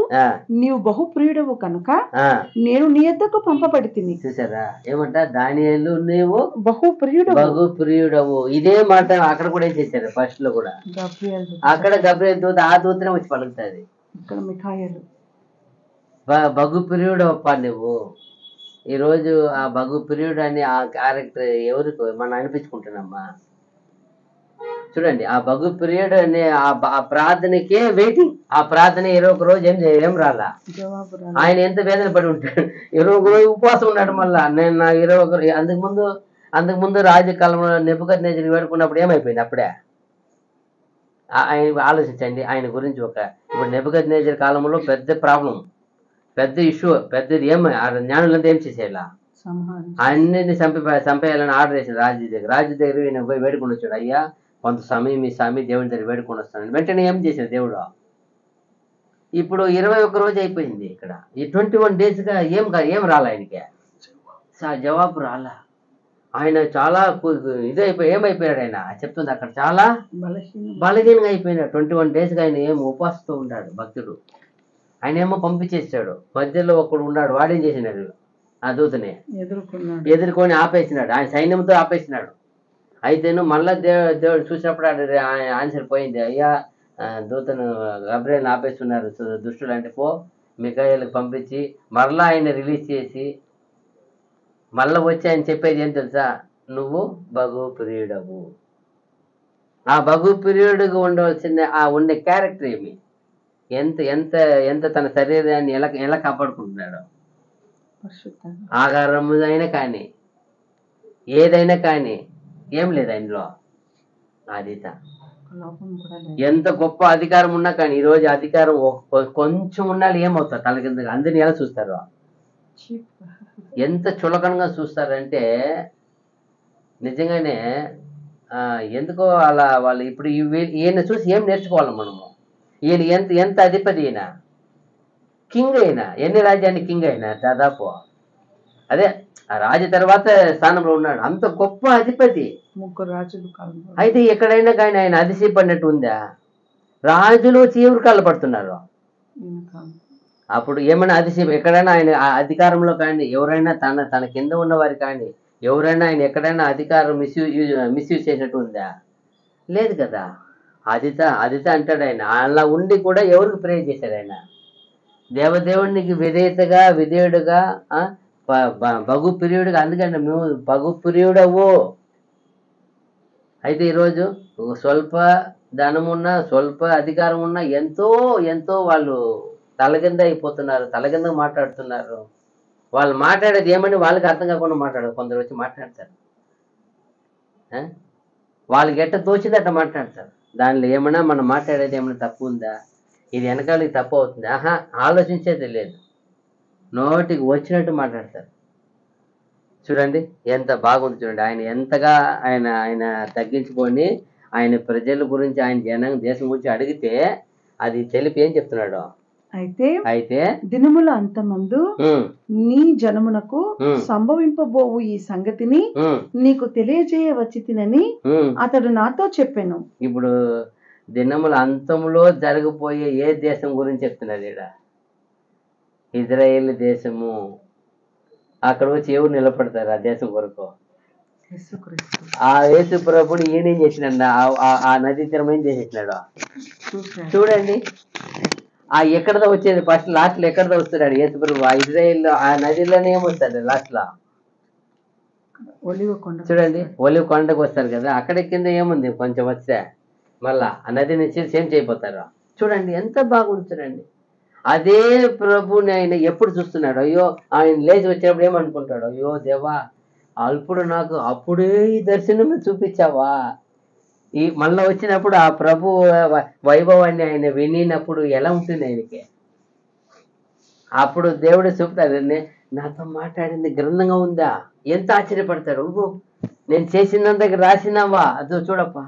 నీవు బహుప్రియుడవు కనుక నేను నీ యొద్దకు పంపబడితిని. చూసారా ఏమంట, దానియేలు నీవు బహుప్రియుడవు. ఇదే మాట అక్కడ కూడా ఏం చేశారు, ఫస్ట్ లో కూడా అక్కడ గబ్రియల్ దూత, ఆ దూతనే వచ్చి పలుకుతుంది. ఇక్కడ మిఖాయేలు బహుప్రియుడప్ప నువ్వు. ఈరోజు ఆ బహుప్రియుడు అని ఆ క్యారెక్టర్ ఎవరికి మనం అనిపించుకుంటున్నామ్మా. చూడండి ఆ బహుప్రియుడు అనే ఆ ప్రార్థనకే వెయిటింగ్. ఆ ప్రార్థన 21 రోజు ఏం రాలా, ఆయన ఎంత వేదన పడి ఉంటాడు. 21 రోజు ఉపవాసం ఉన్నాడు. మళ్ళా నేను నా 21 అంతకుముందు రాజకాలంలో నెబుకద్నెజరు వేడుకున్నప్పుడు ఏమైపోయింది అప్పుడే. ఆయన ఆలోచించండి ఆయన గురించి. ఇప్పుడు నెబుకద్నెజరు కాలంలో పెద్ద ప్రాబ్లం, పెద్ద ఇష్యూ, పెద్దది జ్ఞానులంతా ఏం చేసేయాల, అన్నిటిని చంపేయాలని ఆర్డర్ చేసింది రాజు దగ్గర ఈయన పోయి వేడుకొని వచ్చాడు. అయ్యా కొంత సమయం మీ స్వామి దేవుని దగ్గర వేడుకొని వస్తాను. వెంటనే ఏం చేశాడు దేవుడు. ఇప్పుడు 21 రోజు అయిపోయింది. ఇక్కడ ఈ 21 daysగా ఏం రాలా ఆయనకి, జవాబు రాలా. ఆయన చాలా ఏమైపోయాడు ఆయన చెప్తుంది అక్కడ, చాలా బలహీనంగా అయిపోయినాడు. 21 daysగా ఆయన ఉపవాసంతో ఉన్నాడు భక్తుడు. ఆయన ఏమో పంపించేసాడు. మధ్యలో ఒకడు ఉన్నాడు, వాడేం చేసినాడు, ఆ దూతని ఎదుర్కొని ఆపేసినాడు, ఆయన సైన్యంతో ఆపేసినాడు. అయితేను మళ్ళా దేవుడు చూసినప్పుడు ఆన్సర్ పోయింది. అయ్యా దూతను గబ్రియల్ని ఆపేస్తున్నారు దుష్టులు అంటే, పో మిఖాయేలుకి పంపించి మరలా ఆయన రిలీజ్ చేసి మళ్ళీ వచ్చి ఆయన చెప్పేది ఏం తెలుసా, నువ్వు బహుప్రియుడవు. ఆ బహుప్రియుడిగా ఉండవలసిన ఉండే క్యారెక్టర్ ఏమి, ఎంత ఎంత ఎంత తన శరీరాన్ని ఎలా కాపాడుకుంటున్నాడు. ఆహారం అయినా కానీ ఏదైనా కానీ ఏం లేదు ఆయనలో. ఆదిత ఎంత గొప్ప అధికారం ఉన్నా కానీ ఈరోజు అధికారం కొంచెం ఉండాలి, ఏమవుతారు తల కింద, అందరిని ఎలా చూస్తారు, ఎంత చులకనగా చూస్తారంటే నిజంగానే. ఎందుకో అలా వాళ్ళు ఇప్పుడు ఈయన చూసి ఏం నేర్చుకోవాలి మనము. ఈయన ఎంత అధిపతి, ఈయన కింగ్ అయినా, ఎన్ని రాజ్యాన్ని కింగ్ అయినా దాదాపు అదే ఆ రాజు తర్వాత స్థానంలో ఉన్నాడు. అంత గొప్ప అధిపతి, 3 రాజులు. అయితే ఎక్కడైనా కానీ ఆయన అతిశయపడినట్టు ఉందా, రాజులు చీవురు కాళ్ళు పడుతున్నారు. అప్పుడు ఏమైనా అతిశయం ఎక్కడైనా ఆయన అధికారంలో కానీ ఎవరైనా తన కింద ఉన్నవారు కానీ ఎవరైనా ఆయన ఎక్కడైనా అధికారం మిస్యూజ్ చేసినట్టు ఉందా, లేదు కదా. అదిత అంటాడు ఆయన. అలా ఉండి కూడా ఎవరికి ప్రే చేశాడు ఆయన, దేవదేవునికి విధేయుడుగా బహుప్రియుడుగా. అందుకంటే మేము బహుప్రియుడవు. అయితే ఈరోజు స్వల్ప ధనమున్నా స్వల్ప అధికారం ఉన్నా ఎంతో ఎంతో వాళ్ళు తలకింద అయిపోతున్నారు, తలకింద మాట్లాడుతున్నారు. వాళ్ళు మాట్లాడేది ఏమని వాళ్ళకి అర్థం కాకుండా మాట్లాడరు. కొందరు వచ్చి మాట్లాడతారు, వాళ్ళకి ఎట్ట తోచింది అట్ట మాట్లాడతారు. దానిలో ఏమైనా మనం మాట్లాడేది ఏమైనా తప్పు ఉందా, ఇది వెనకాలకి తప్పు అవుతుంది, ఆలోచించేది లేదు, నోటికి వచ్చినట్టు మాట్లాడతారు. చూడండి ఎంత బాగుంది. చూడండి ఆయన ఎంతగా ఆయన తగ్గించుకొని ఆయన ప్రజల గురించి, ఆయన దేశం గురించి అడిగితే అది తెలిపి ఏం చెప్తున్నాడు. అయితే దినముల అంతమందు నీ జనమునకు సంభవింపబోవు ఈ సంగతిని నీకు తెలియజేయవచ్చి తినని అతడు నాతో చెప్పాను. ఇప్పుడు దినముల అంతంలో జరగబోయే ఏ దేశం గురించి చెప్తున్నాడు ఈడ, ఇజ్రాయేల్ దేశము. అక్కడ వచ్చి ఎవరు నిలబడతారు ఆ దేశం కొరకు, ఆ యేసు ప్రభుని ఈయనేం చేసినాడు, ఆ నదీ తీరం ఏం చేసేసినాడు. చూడండి ఎక్కడదో వచ్చేది, ఫస్ట్ లాస్ట్ లో ఎక్కడదో వస్తున్నాడు యేసు ప్రభు. ఆ ఇజ్రాయేల్ ఆ నదిలోనే ఏమొస్తాడు లాస్ట్ లో, చూడండి ఒలివ కొండకు వస్తారు కదా, అక్కడ కింద ఏముంది కొంచెం వస్తే మళ్ళా ఆ నది నుంచి సేమ్ చేయబోతారు. చూడండి ఎంత బాగుంది. చూడండి అదే ప్రభుని ఆయన ఎప్పుడు చూస్తున్నాడు? అయ్యో, ఆయన లేచి వచ్చినప్పుడు ఏమనుకుంటాడు? అయ్యో దేవా, అప్పుడు నాకు అప్పుడే ఈ దర్శనం చూపించావా? ఈ మళ్ళా వచ్చినప్పుడు ఆ ప్రభు వైభవాన్ని ఆయన వినినప్పుడు ఎలా ఉంటుంది ఆయనకి? అప్పుడు దేవుడు చెప్తాడు, నాతో మాట్లాడింది గ్రంథంగా ఉందా? ఎంత ఆశ్చర్యపడతాడు. నేను చేసినందుకు రాసినావా? అదో చూడప్పా.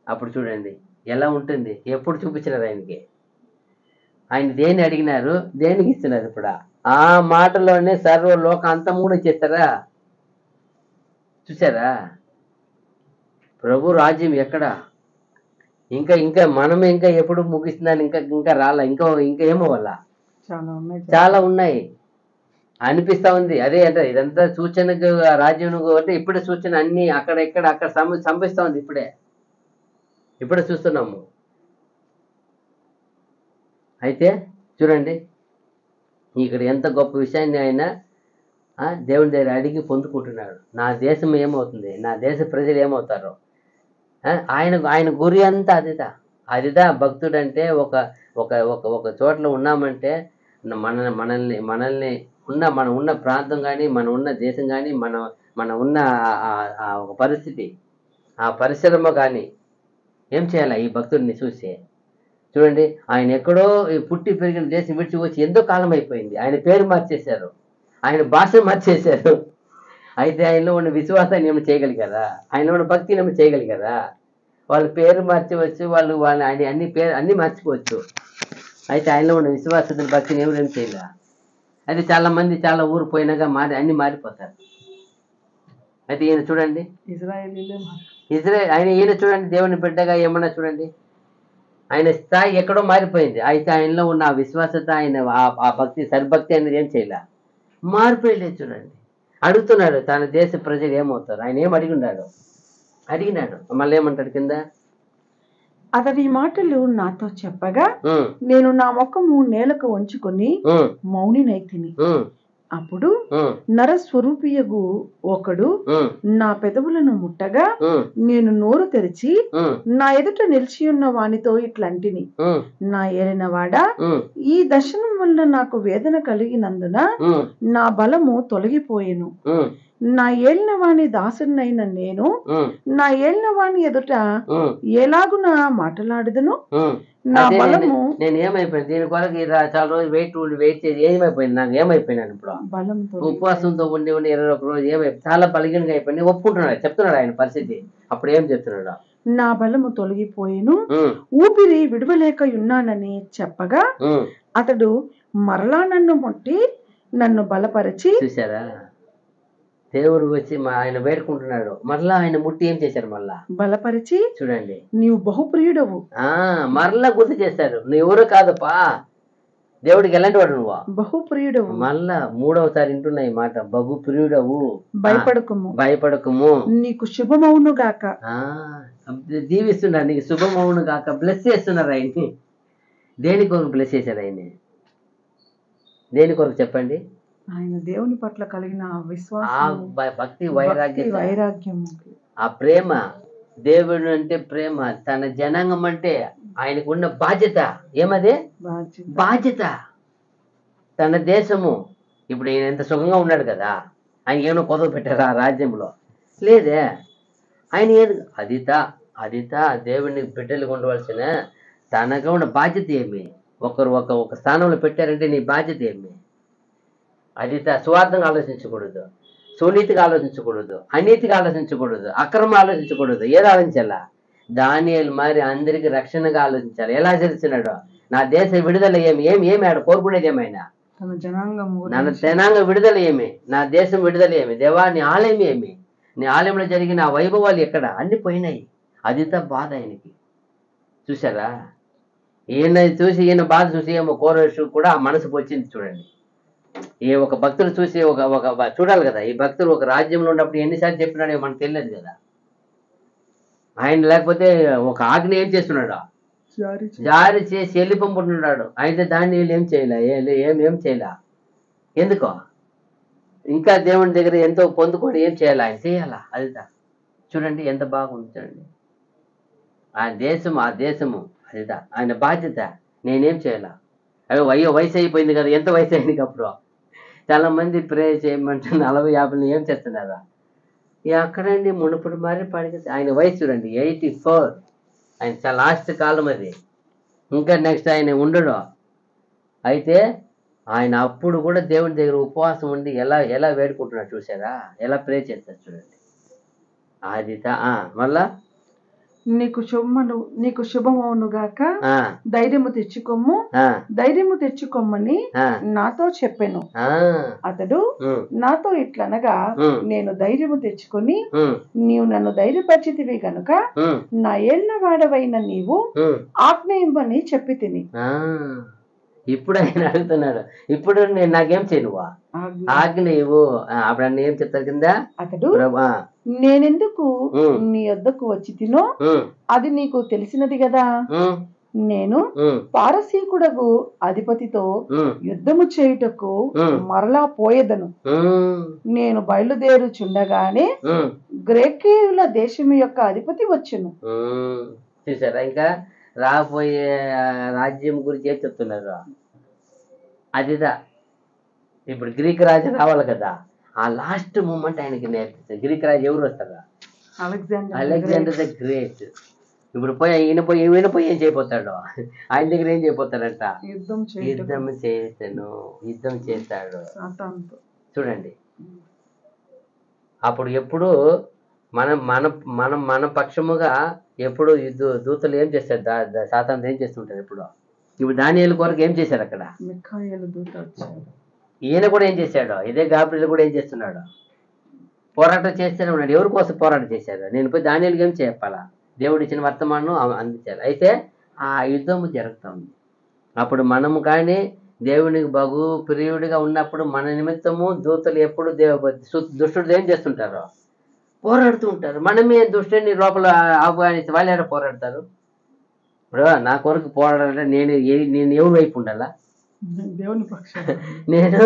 అప్పుడు చూడండి ఎలా ఉంటుంది. ఎప్పుడు చూపించినారు ఆయనకి? ఆయన దేన్ని అడిగినారు, దేనికి ఇస్తున్నారు? ఇప్పుడు ఆ మాటలోనే సర్వలోక అంతం కూడా చేస్తారా? చూసారా? ప్రభు రాజ్యం ఎక్కడ? ఇంకా ఇంకా మనం ఇంకా ఎప్పుడు ముగిస్తుందని ఇంకా ఇంకా రాలా. ఇంకా ఇంకా ఏమో వల్ల చాలా ఉన్నాయి అనిపిస్తా ఉంది. అదే అంటే ఇదంతా సూచనకు రాజ్యం అంటే ఇప్పుడే సూచన అన్ని అక్కడ ఇక్కడ అక్కడ సంభవిస్తా ఉంది. ఇప్పుడే చూస్తున్నాము. అయితే చూడండి, ఇక్కడ ఎంత గొప్ప విషయాన్ని ఆయన దేవుని దగ్గర అడిగి పొందుకుంటున్నాడు. నా దేశం ఏమవుతుంది, నా దేశ ప్రజలు ఏమవుతారు? ఆయన గురి అంతా అదిదా భక్తుడు అంటే ఒక ఒక ఒక ఒక చోట్ల ఉన్నామంటే మనల్ని మనం ఉన్న ప్రాంతం కానీ, మనం ఉన్న దేశం కానీ, మన ఉన్న ఒక పరిస్థితి, ఆ పరిశ్రమ కానీ ఏం చేయాలి? ఈ భక్తుడిని చూసి చూడండి, ఆయన ఎక్కడో పుట్టి పెరిగిన దేశం విడిచి వచ్చి ఎంతో కాలం అయిపోయింది. ఆయన పేరు మార్చేశారు, ఆయన భాష మార్చేశారు. అయితే ఆయనలో ఉన్న విశ్వాసాన్ని ఏమైనా చేయగలిగారా? ఆయనలో ఉన్న భక్తిని ఏమైనా చేయగలిగారా? వాళ్ళ పేరు మార్చవచ్చు, వాళ్ళ ఆయన అన్ని మార్చుకోవచ్చు. అయితే ఆయనలో ఉన్న విశ్వాసത്തിന് భక్తిని ఏం చేయలే. అయితే చాలా మంది చాలా ఊరు పోయినాక అన్ని మారిపోతారు. అయితే ఈయన చూడండి, ఈయన చూడండి, దేవుని బిడ్డగా ఏమన్నా చూడండి, ఆయన స్థాయి ఎక్కడో మారిపోయింది. అయితే ఆయనలో ఉన్న ఆ విశ్వాసత, ఆయన ఆ భక్తి, సర్భక్తి అనేది ఏం చేయలే, మారిపోయలేదు. చూడండి, అడుగుతున్నాడు తన దేశ ప్రజలు ఏమవుతారు. ఆయన ఏం అడిగినాడు. మళ్ళీ ఏమంటాడు కింద, అతడి మాటలు నాతో చెప్పగా నేను నా ముఖము నేలకు వంచుకొని మౌనినైతిని. అప్పుడు నరస్వరూపియగు ఒకడు నా పెదవులను ముట్టగా నేను నోరు తెరిచి నా ఎదుట నిలిచి ఉన్న వానితో ఇట్లంటిని, నా ఏలినవాడా, ఈ దర్శనం వల్ల నాకు వేదన కలిగినందున నా బలము తొలగిపోయెను. నా ఏలినవాణి దాసునైన నేను నా ఏలినవాణి ఎదుట ఎలాగున మాట్లాడదును? నా బలము నేను ఏమైపోయింది? దీని కొరకు చాలా రోజు వెయిట్ చేసి ఏమైపోయింది? నాకు ఏమైపోయినాను ఇప్పుడు? బలంతో ఉపవాసంతో ఉండి 21 రోజు ఏమైపోయింది? చాలా బలహీనంగా అయిపోయింది. ఒప్పుకుంటున్నాడు, చెప్తున్నాడు ఆయన పరిస్థితి. అప్పుడు ఏం చెప్తున్నాడు? నా బలము తొలగిపోయేను, ఊపిరి విడవలేక ఉన్నానని చెప్పగా అతడు మరలా నన్ను ముట్టి నన్ను బలపరిచి. చూసారా? దేవుడు వచ్చి ఆయన వేడుకుంటున్నాడు, మరలా ఆయన ముట్టి ఏం చేశారు? మళ్ళా బలపరిచి. చూడండి, నీవు బహుప్రియుడవు. మరలా గుర్తు చేశారు, నువ్వు ఎవరు కాదపా, దేవుడికి ఎలాంటి వాడు? నువ్వు బహుప్రియుడవు. మళ్ళా 3వసారి వింటున్నాయి మాట, బహుప్రియుడవు, భయపడకము, నీకు శుభమవును గాక. దీవిస్తున్నారు, నీకు శుభమవును గాక, బ్లెస్ చేస్తున్నారు ఆయన్ని. దేని కొరకు బ్లెస్ చేశారు ఆయన్ని? దేని కొరకు చెప్పండి? ఆయన దేవుని పట్ల కలిగిన విశ్వాసం, భక్తి, వైరాగ్యం, ఆ ప్రేమ. దేవుడు అంటే ప్రేమ, తన జనాంగం అంటే ఆయనకు ఉన్న బాధ్యత. ఏమదే బాధ్యత? తన దేశము. ఇప్పుడు ఈయన ఎంత సుఖంగా ఉన్నాడు కదా, ఆయన ఏమో కొదవ పెట్టారా ఆ రాజ్యంలో? లేదే. ఆయన అదితా దేవుడిని బిడ్డలు ఉండవలసిన తనగా ఉన్న బాధ్యత ఏమి? ఒకరు ఒక స్థానంలో పెట్టారంటే నీ బాధ్యత ఏమి? అదిత స్వార్థంగా ఆలోచించకూడదు, సునీతిగా ఆలోచించకూడదు, అనీతిగా ఆలోచించకూడదు, అక్రమ ఆలోచించకూడదు. ఏది ఆలోచించాలా? దానియేలు మరి అందరికి రక్షణగా ఆలోచించాలి. ఎలా చేస్తున్నాడు? నా దేశ విడుదల ఏమి ఆడ కోరుకునేది ఏమైనా? నా జనాంగ విడుదల ఏమి? నా దేశం విడుదల ఏమి? దేవా, నీ ఆలయం ఏమి? నీ ఆలయంలో జరిగిన ఆ వైభవాలు ఎక్కడ? అన్ని పోయినాయి. అదిత బాధ ఆయనకి. చూసారా? ఈయన బాధ చూసి ఏమో కోరేషు కూడా ఆ మనసు వచ్చింది. చూడండి, ఈ ఒక భక్తులు చూసి ఒక చూడాలి కదా, ఈ భక్తులు ఒక రాజ్యంలో ఉన్నప్పుడు ఎన్నిసార్లు చెప్పినాడో మనకు తెలియదు కదా. ఆయన లేకపోతే ఒక ఆజ్ఞ ఏం చేస్తున్నాడు? జారీ చేసి వెళ్ళిపంపుతున్నాడు. అయితే దాన్ని వీళ్ళు ఏం చేయలే. ఎందుకో? ఇంకా దేవుని దగ్గర ఎంతో పొందుకొని ఏం చేయాలి? ఆయన చేయాలా? అదిదా చూడండి ఎంత బాగుంది. చూడండి, ఆ దేశము అదిదా ఆయన బాధ్యత. నేనేం చేయాలా? అయ్యో వయసు అయిపోయింది కదా, ఎంత వయసు అయింది అప్పుడు. చాలా మంది ప్రే చేయమంటే 40-50 ఏం చేస్తున్నారా? ఎక్కడండి మునుపటి మరి పడితే ఆయన వయసు చూడండి 84. ఆయన చాలా లాస్ట్ కాలం అది, ఇంకా నెక్స్ట్ ఆయన ఉండడు. అయితే ఆయన అప్పుడు కూడా దేవుని దగ్గర ఉపవాసం ఉండి ఎలా ఎలా వేడుకుంటున్నాడు చూసారా, ఎలా ప్రే చేస్తారు చూడండి. అది మళ్ళా నీకు శుభమవును గాక, ధైర్యము తెచ్చుకోము, ధైర్యము తెచ్చుకోమని నాతో చెప్పాను. అతడు నాతో ఇట్లనగా, నేను ధైర్యము తెచ్చుకొని నీవు నన్ను ధైర్యపరిచితివి గనుక నా ఏళ్ల వాడవైన నీవు ఆజ్ఞ ఇమ్మని చెప్పి తిని. ఇప్పుడు ఆయన అడుగుతున్నాడు, ఇప్పుడు నేను నాకేం చేయనువా, ఆజ్ఞ ఇవ్వు. అప్పుడు అన్న ఏం చెప్తారు కింద, అతడు నేనెందుకు నీ వద్దకు వచ్చి తినో అది నీకు తెలిసినది కదా. నేను పారసీకుడకు అధిపతితో యుద్ధము చేయుటకు మరలా పోయేదను. నేను బయలుదేరుచుండగానే గ్రీకుల దేశము యొక్క అధిపతి వచ్చును. చూసారా, ఇంకా రాబోయే రాజ్యం గురించి ఏం చెప్తున్నారు, అదిదా. ఇప్పుడు గ్రీక్ రాజు రావాలి కదా, ఆ లాస్ట్ మూమెంట్ ఆయనకి నేర్పిస్తారు. గ్రీక్ రాజు ఎవరు వస్తారా, అలెగ్జాండర్ ద గ్రేట్. ఇప్పుడు ఈయన పోయి ఏం చేయబోతాడు, ఆయన దగ్గర ఏం చేయబోతాడంట, యుద్ధం చేస్తాడు. చూడండి, అప్పుడు ఎప్పుడు మన పక్షముగా ఎప్పుడు దూతలు ఏం చేస్తారు, సాతాను ఏం చేస్తుంటారు ఎప్పుడు. ఇప్పుడు దానియేలు కొరకు ఏం చేశారు అక్కడ, ఈయన కూడా ఏం చేశాడు, ఇదే గాబ్రియలు కూడా ఏం చేస్తున్నాడు, పోరాటం చేస్తూనే ఉన్నాడు. ఎవరి కోసం పోరాటం చేశాడు, నేను పోయి దానియేలుకి ఏం చెప్పాలా, దేవుడు ఇచ్చిన వర్తమానం అందించాలి. అయితే ఆ యుద్ధము జరుగుతుంది. అప్పుడు మనము కానీ దేవునికి బహు ప్రియుడిగా ఉన్నప్పుడు మన నిమిత్తము దూతలు ఎప్పుడు దుష్టుడు ఏం చేస్తుంటారో పోరాడుతూ ఉంటారు. మనమే దుష్టుని లోపల ఆహ్వానిస్తే వాళ్ళు ఎలా పోరాడతారు. ఇప్పుడు నా కొరకు పోరాడాలంటే నేను ఎవరి వైపు ఉండాలా, నేను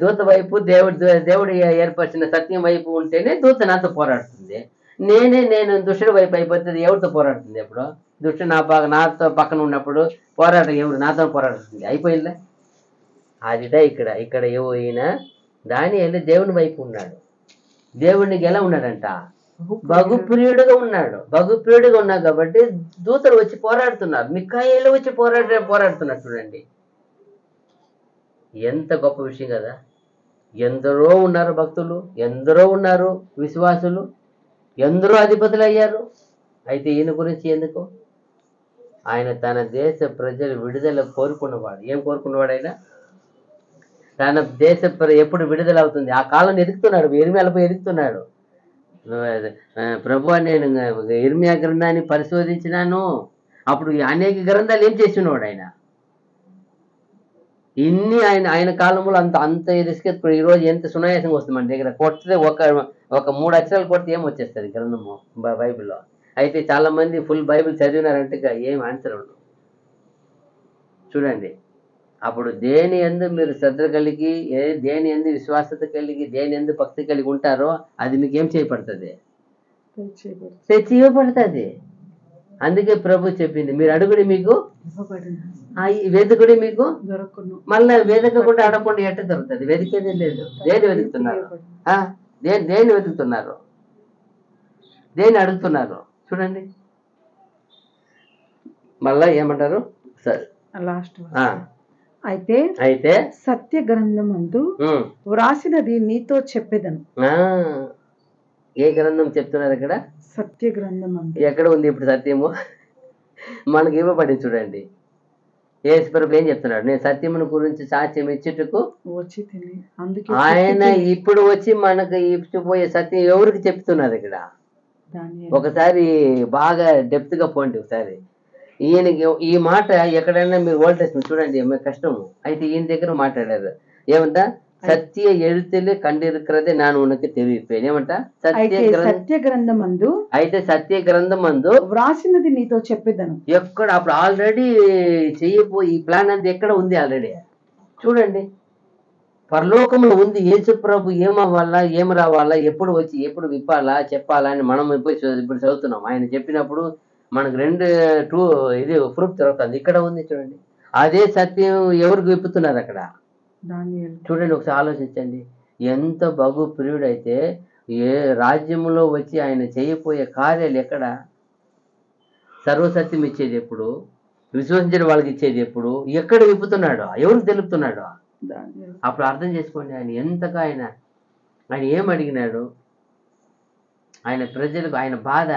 దూత వైపు దేవుడు ఏర్పరిచిన సత్యం వైపు ఉంటేనే దూత నాతో పోరాడుతుంది. నేను దుష్టుడి వైపు అయిపోతే ఎవరితో పోరాడుతుంది. ఎప్పుడు దుష్టుడు నాతో పక్కన ఉన్నప్పుడు పోరాటం ఎవరు నాతో పోరాడుతుంది, అయిపోయిందా. అదిదా ఇక్కడ ఈయన దానియేలు దేవుని వైపు ఉన్నాడు. దేవునికి ఎలా ఉన్నాడంట, బహుప్రియుడిగా ఉన్నాడు. బహుప్రియుడిగా ఉన్నాడు కాబట్టి దూతలు వచ్చి పోరాడుతున్నారు, మిఖాయేలు వచ్చి పోరాడుతున్నారు. చూడండి ఎంత గొప్ప విషయం కదా. ఎందరో ఉన్నారు భక్తులు, ఎందరో ఉన్నారు విశ్వాసులు, ఎందరో అధిపతులు అయ్యారు. అయితే ఈయన గురించి ఎందుకు, ఆయన తన దేశ ప్రజలు విడుదల కోరుకున్నవాడు. ఏం కోరుకున్నవాడు ఆయన, తన దేశ ఎప్పుడు విడుదల అవుతుంది ఆ కాలం ఎదుగుతున్నాడు. ఇర్మియాలపై ఎదుగుతున్నాడు. ప్రభు నేను ఇర్మియా గ్రంథాన్ని పరిశోధించినాను. అప్పుడు అనేక గ్రంథాలు ఏం చేస్తున్నాడు ఆయన, ఇన్ని ఆయన కాలంలో అంత రిస్క్. ఈరోజు ఎంత సునాయాసంగా వస్తుంది మన దగ్గర. కొడితే ఒక 3 అక్షరాలు కొడితే ఏం వచ్చేస్తుంది గ్రంథము బైబిల్లో. అయితే చాలా మంది ఫుల్ బైబిల్ చదివినారంటే ఏం ఆన్సర్ ఉండదు. చూడండి, అప్పుడు దేని యందు మీరు శ్రద్ధ కలిగి, దేని యందు విశ్వాసత కలిగి, దేని యందు భక్తి కలిగి ఉంటారో అది మీకు ఏం చేయబడుతుంది, తెచ్చి ఇవ్వబడుతుంది. అందుకే ప్రభు చెప్పింది, మీరు అడుగుడి మీకు వెతుకుడి మీకు దొరకను. మళ్ళీ వెతకకుండా అడగకుండా ఎట్ట దొరుకుతుంది, వెతికేదే లేదు. దేని వెతుకుతున్నారు, దేన్ని వెతుకుతున్నారు, దేన్ని అడుగుతున్నారు. చూడండి మళ్ళా ఏమంటారు సరే లాస్ట్. అయితే సత్య గ్రంథమందు వ్రాసినది నీతో చెప్పేదను. ఏ గ్రంథం చెప్తున్నారు ఇక్కడ, సత్య గ్రంథమందు. ఎక్కడ ఉంది ఇప్పుడు సత్యము, మనకి ఇవ్వబడింది. చూడండి యేసు ప్రభు ఏం చెప్తున్నాడు, నేను సత్యమును గురించి సాక్ష్యం ఇచ్చుటకు వచ్చి తిని. ఆయన ఇప్పుడు వచ్చి మనకు ఇచ్చిపోయే సత్యం ఎవరికి చెప్తున్నారు ఇక్కడ. ఒకసారి బాగా డెప్త్ గా పోండి. ఒకసారి ఈయనకి ఈ మాట ఎక్కడైనా మీరు ఓల్డ్ టెస్ట్మెంట్ చూడండి, కష్టము. అయితే ఈయన దగ్గర మాట్లాడారు ఏమంట, సత్య எழுத்திலே கண்டிருக்கிறதே நான் உனக்கு தெரிவிப்பேன். ఏమంట, సత్య గ్రంథమందు. అయితే సత్య గ్రంథమందు వ్రాసినది నీతో చెప్పేదను. ఎక్కడ అప్పుడు ఆల్రెడీ చేయబోయి ఈ ప్లాన్ అంతా ఎక్కడ ఉంది ఆల్రెడీ. చూడండి పరలోకంలో ఉంది. యేసు ప్రభు ఏమవ్వాలా, ఏం రావాలా, ఎప్పుడు వచ్చి ఎప్పుడు విప్పాలా చెప్పాలా అని మనం ఇప్పుడు చదువుతున్నాం. ఆయన చెప్పినప్పుడు మనకు 2 ఇది ప్రూఫ్ దొరుకుతుంది. ఇక్కడ ఉంది చూడండి, అదే సత్యం ఎవరికి విప్పుతున్నారు అక్కడ? దానియేలు. చూడండి, ఒకసారి ఆలోచించండి. ఎంత బహు ప్రియుడైతే ఏ రాజ్యంలో వచ్చి ఆయన చేయబోయే కార్యాలు ఎక్కడ? సర్వసత్యం ఇచ్చేది ఎప్పుడు? విశ్వసించిన వాళ్ళకి ఇచ్చేది ఎప్పుడు? ఎక్కడ విప్పుతున్నాడు? ఎవరికి తెలుపుతున్నాడు? దానియేలు. అప్పుడు అర్థం చేసుకోండి, ఆయన ఎంతగా ఆయన ఆయన ఏం అడిగినాడు, ఆయన ప్రజలకు ఆయన బాధ.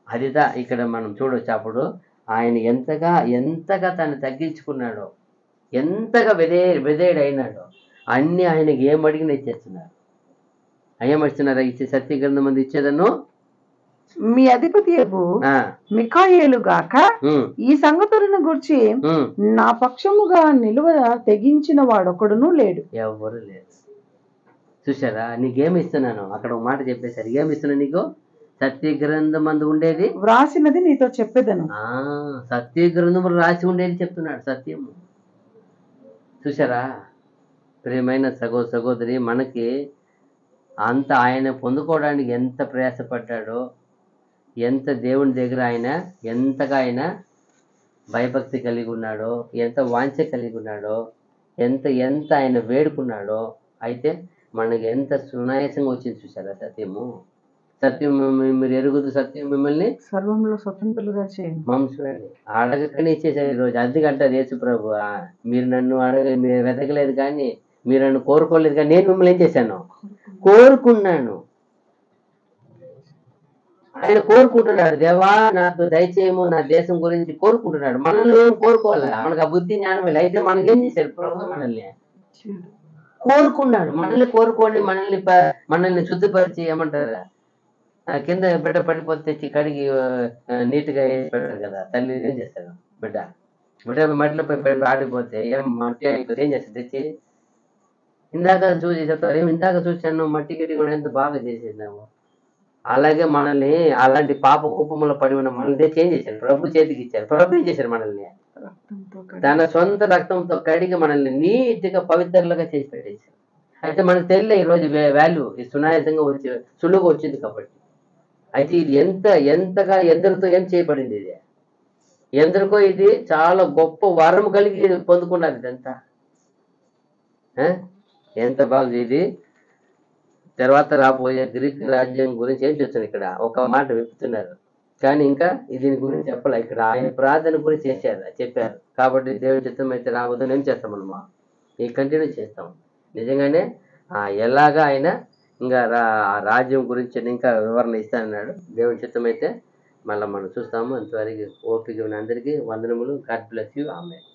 అదిదా ఇక్కడ మనం చూడొచ్చు. అప్పుడు ఆయన ఎంతగా ఎంతగా తను తగ్గించుకున్నాడో, ఎంతగా విధేయుడైనాడో, అన్ని ఆయనకి ఏం అడిగినా ఇచ్చేస్తున్నారు. ఏమడుతున్నారా? ఇచ్చే సత్య గ్రంథం అంది ఇచ్చేదను మీ అధిపతి ఆ, మికాయేలు గాక ఉమ్, ఈ సంగతులను గురించి ఉమ్. నా పక్షముగా నిలువ తెగించిన వాడొకడును లేడు. ఎవరు లేదు. చూసారా? నీకేమి ఇస్తున్నాను? అక్కడ ఒక మాట చెప్పేశారు. ఏమి ఇస్తున్నా నీకు? సత్య గ్రంథం అందు ఉండేది వ్రాసినది నీతో చెప్పేదను. సత్య గ్రంథములు రాసి ఉండేది చెప్తున్నాడు సత్యము. చూసారా? ప్రియమైన సహోదరి, మనకి అంత ఆయన పొందుకోవడానికి ఎంత ప్రయాసపడ్డాడో, ఎంత దేవుని దగ్గర ఆయన ఎంతగా ఆయన భయభక్తి కలిగి ఉన్నాడో, ఎంత వాంఛ కలిగి ఉన్నాడో, ఎంత ఎంత ఆయన వేడుకున్నాడో. అయితే మనకి ఎంత సునాయాసంగా వచ్చింది. చూసారా సత్యము? సత్యం మీరు ఎరుగుదు, సత్యం మిమ్మల్ని సర్వంలో స్వతంత్రులుగా చేయండి. చూడండి, అడగకనే ఇచ్చేసారు ఈరోజు. అందుకంటారు యేసు ప్రభు, మీరు నన్ను మీరు వెతకలేదు కానీ, మీరు నన్ను కోరుకోలేదు కానీ, నేను మిమ్మల్ని ఏం చేశాను? కోరుకున్నాను. ఆయన కోరుకుంటున్నాడు, దేవా నాకు దయచేయము, నా దేశం గురించి కోరుకుంటున్నాడు. మనల్ని ఏం కోరుకోవాలి? మనకు ఆ బుద్ధి జ్ఞానం లేదు. అయితే మనకేం చేశాడు ప్రభు? మనల్ని కోరుకున్నాడు. మనల్ని కోరుకోండి, మనల్ని శుద్ధిపరిచి ఏమంటారు, కింద బిడ్డ పడిపోతే తెచ్చి కడిగి నీట్గా వేసి పెడతారు కదా. తల్లి ఏం చేస్తారు? బిడ్డ మట్టిలో పోయి ఆడిపోతే మట్టి అయిపోతే ఏం చేస్తారు? తెచ్చి ఇందాక చూసి చెప్తారు, ఇందాక చూసాను మట్టి గిట్టి కూడా ఎంత బాగా చేసేసాము. అలాగే మనల్ని అలాంటి పాప కుప్పంలో పడి ఉన్న మనల్ని తెచ్చి ఏం చేశారు? ప్రభు చేతికి ఇచ్చారు. ప్రభు ఏం చేశారు? మనల్ని తన సొంత రక్తంతో కడిగి మనల్ని నీట్గా పవిత్రులుగా చేసి పెట్టేశారు. అయితే మనకు తెలియలే ఈరోజు వాల్యూ ఈ సునాయాసంగా వచ్చి సులువుగా వచ్చింది కాబట్టి. అయితే ఇది ఎంతగా ఎందరితో ఏం చేయబడింది? ఇది ఎందరికో ఇది చాలా గొప్ప వరం కలిగి పొందుకున్నారు. ఇదంతా ఎంత బాగుంది ఇది. తర్వాత రాబోయే గ్రీక్ రాజ్యం గురించి ఏం చెప్తున్నారు? ఇక్కడ ఒక మాట విప్పుతున్నారు కానీ ఇంకా దీని గురించి చెప్పలే. ఇక్కడ ఆయన ప్రార్థన గురించి చెప్పారు కాబట్టి దేవుడి చిత్తం అయితే రాబోదని ఏం చేస్తాం మనమా? ఈ కంటిన్యూ చేస్తాం. నిజంగానే ఎలాగా ఆయన ఇంకా రాజ్యం గురించి ఇంకా వివరణ ఇస్తానన్నాడు. దేవుడి చిత్తం అయితే మళ్ళీ మనం చూస్తాము. అంతవరకు ఓపిక ఉన్న అందరికీ వందనములు. God bless you. ఆమేన్.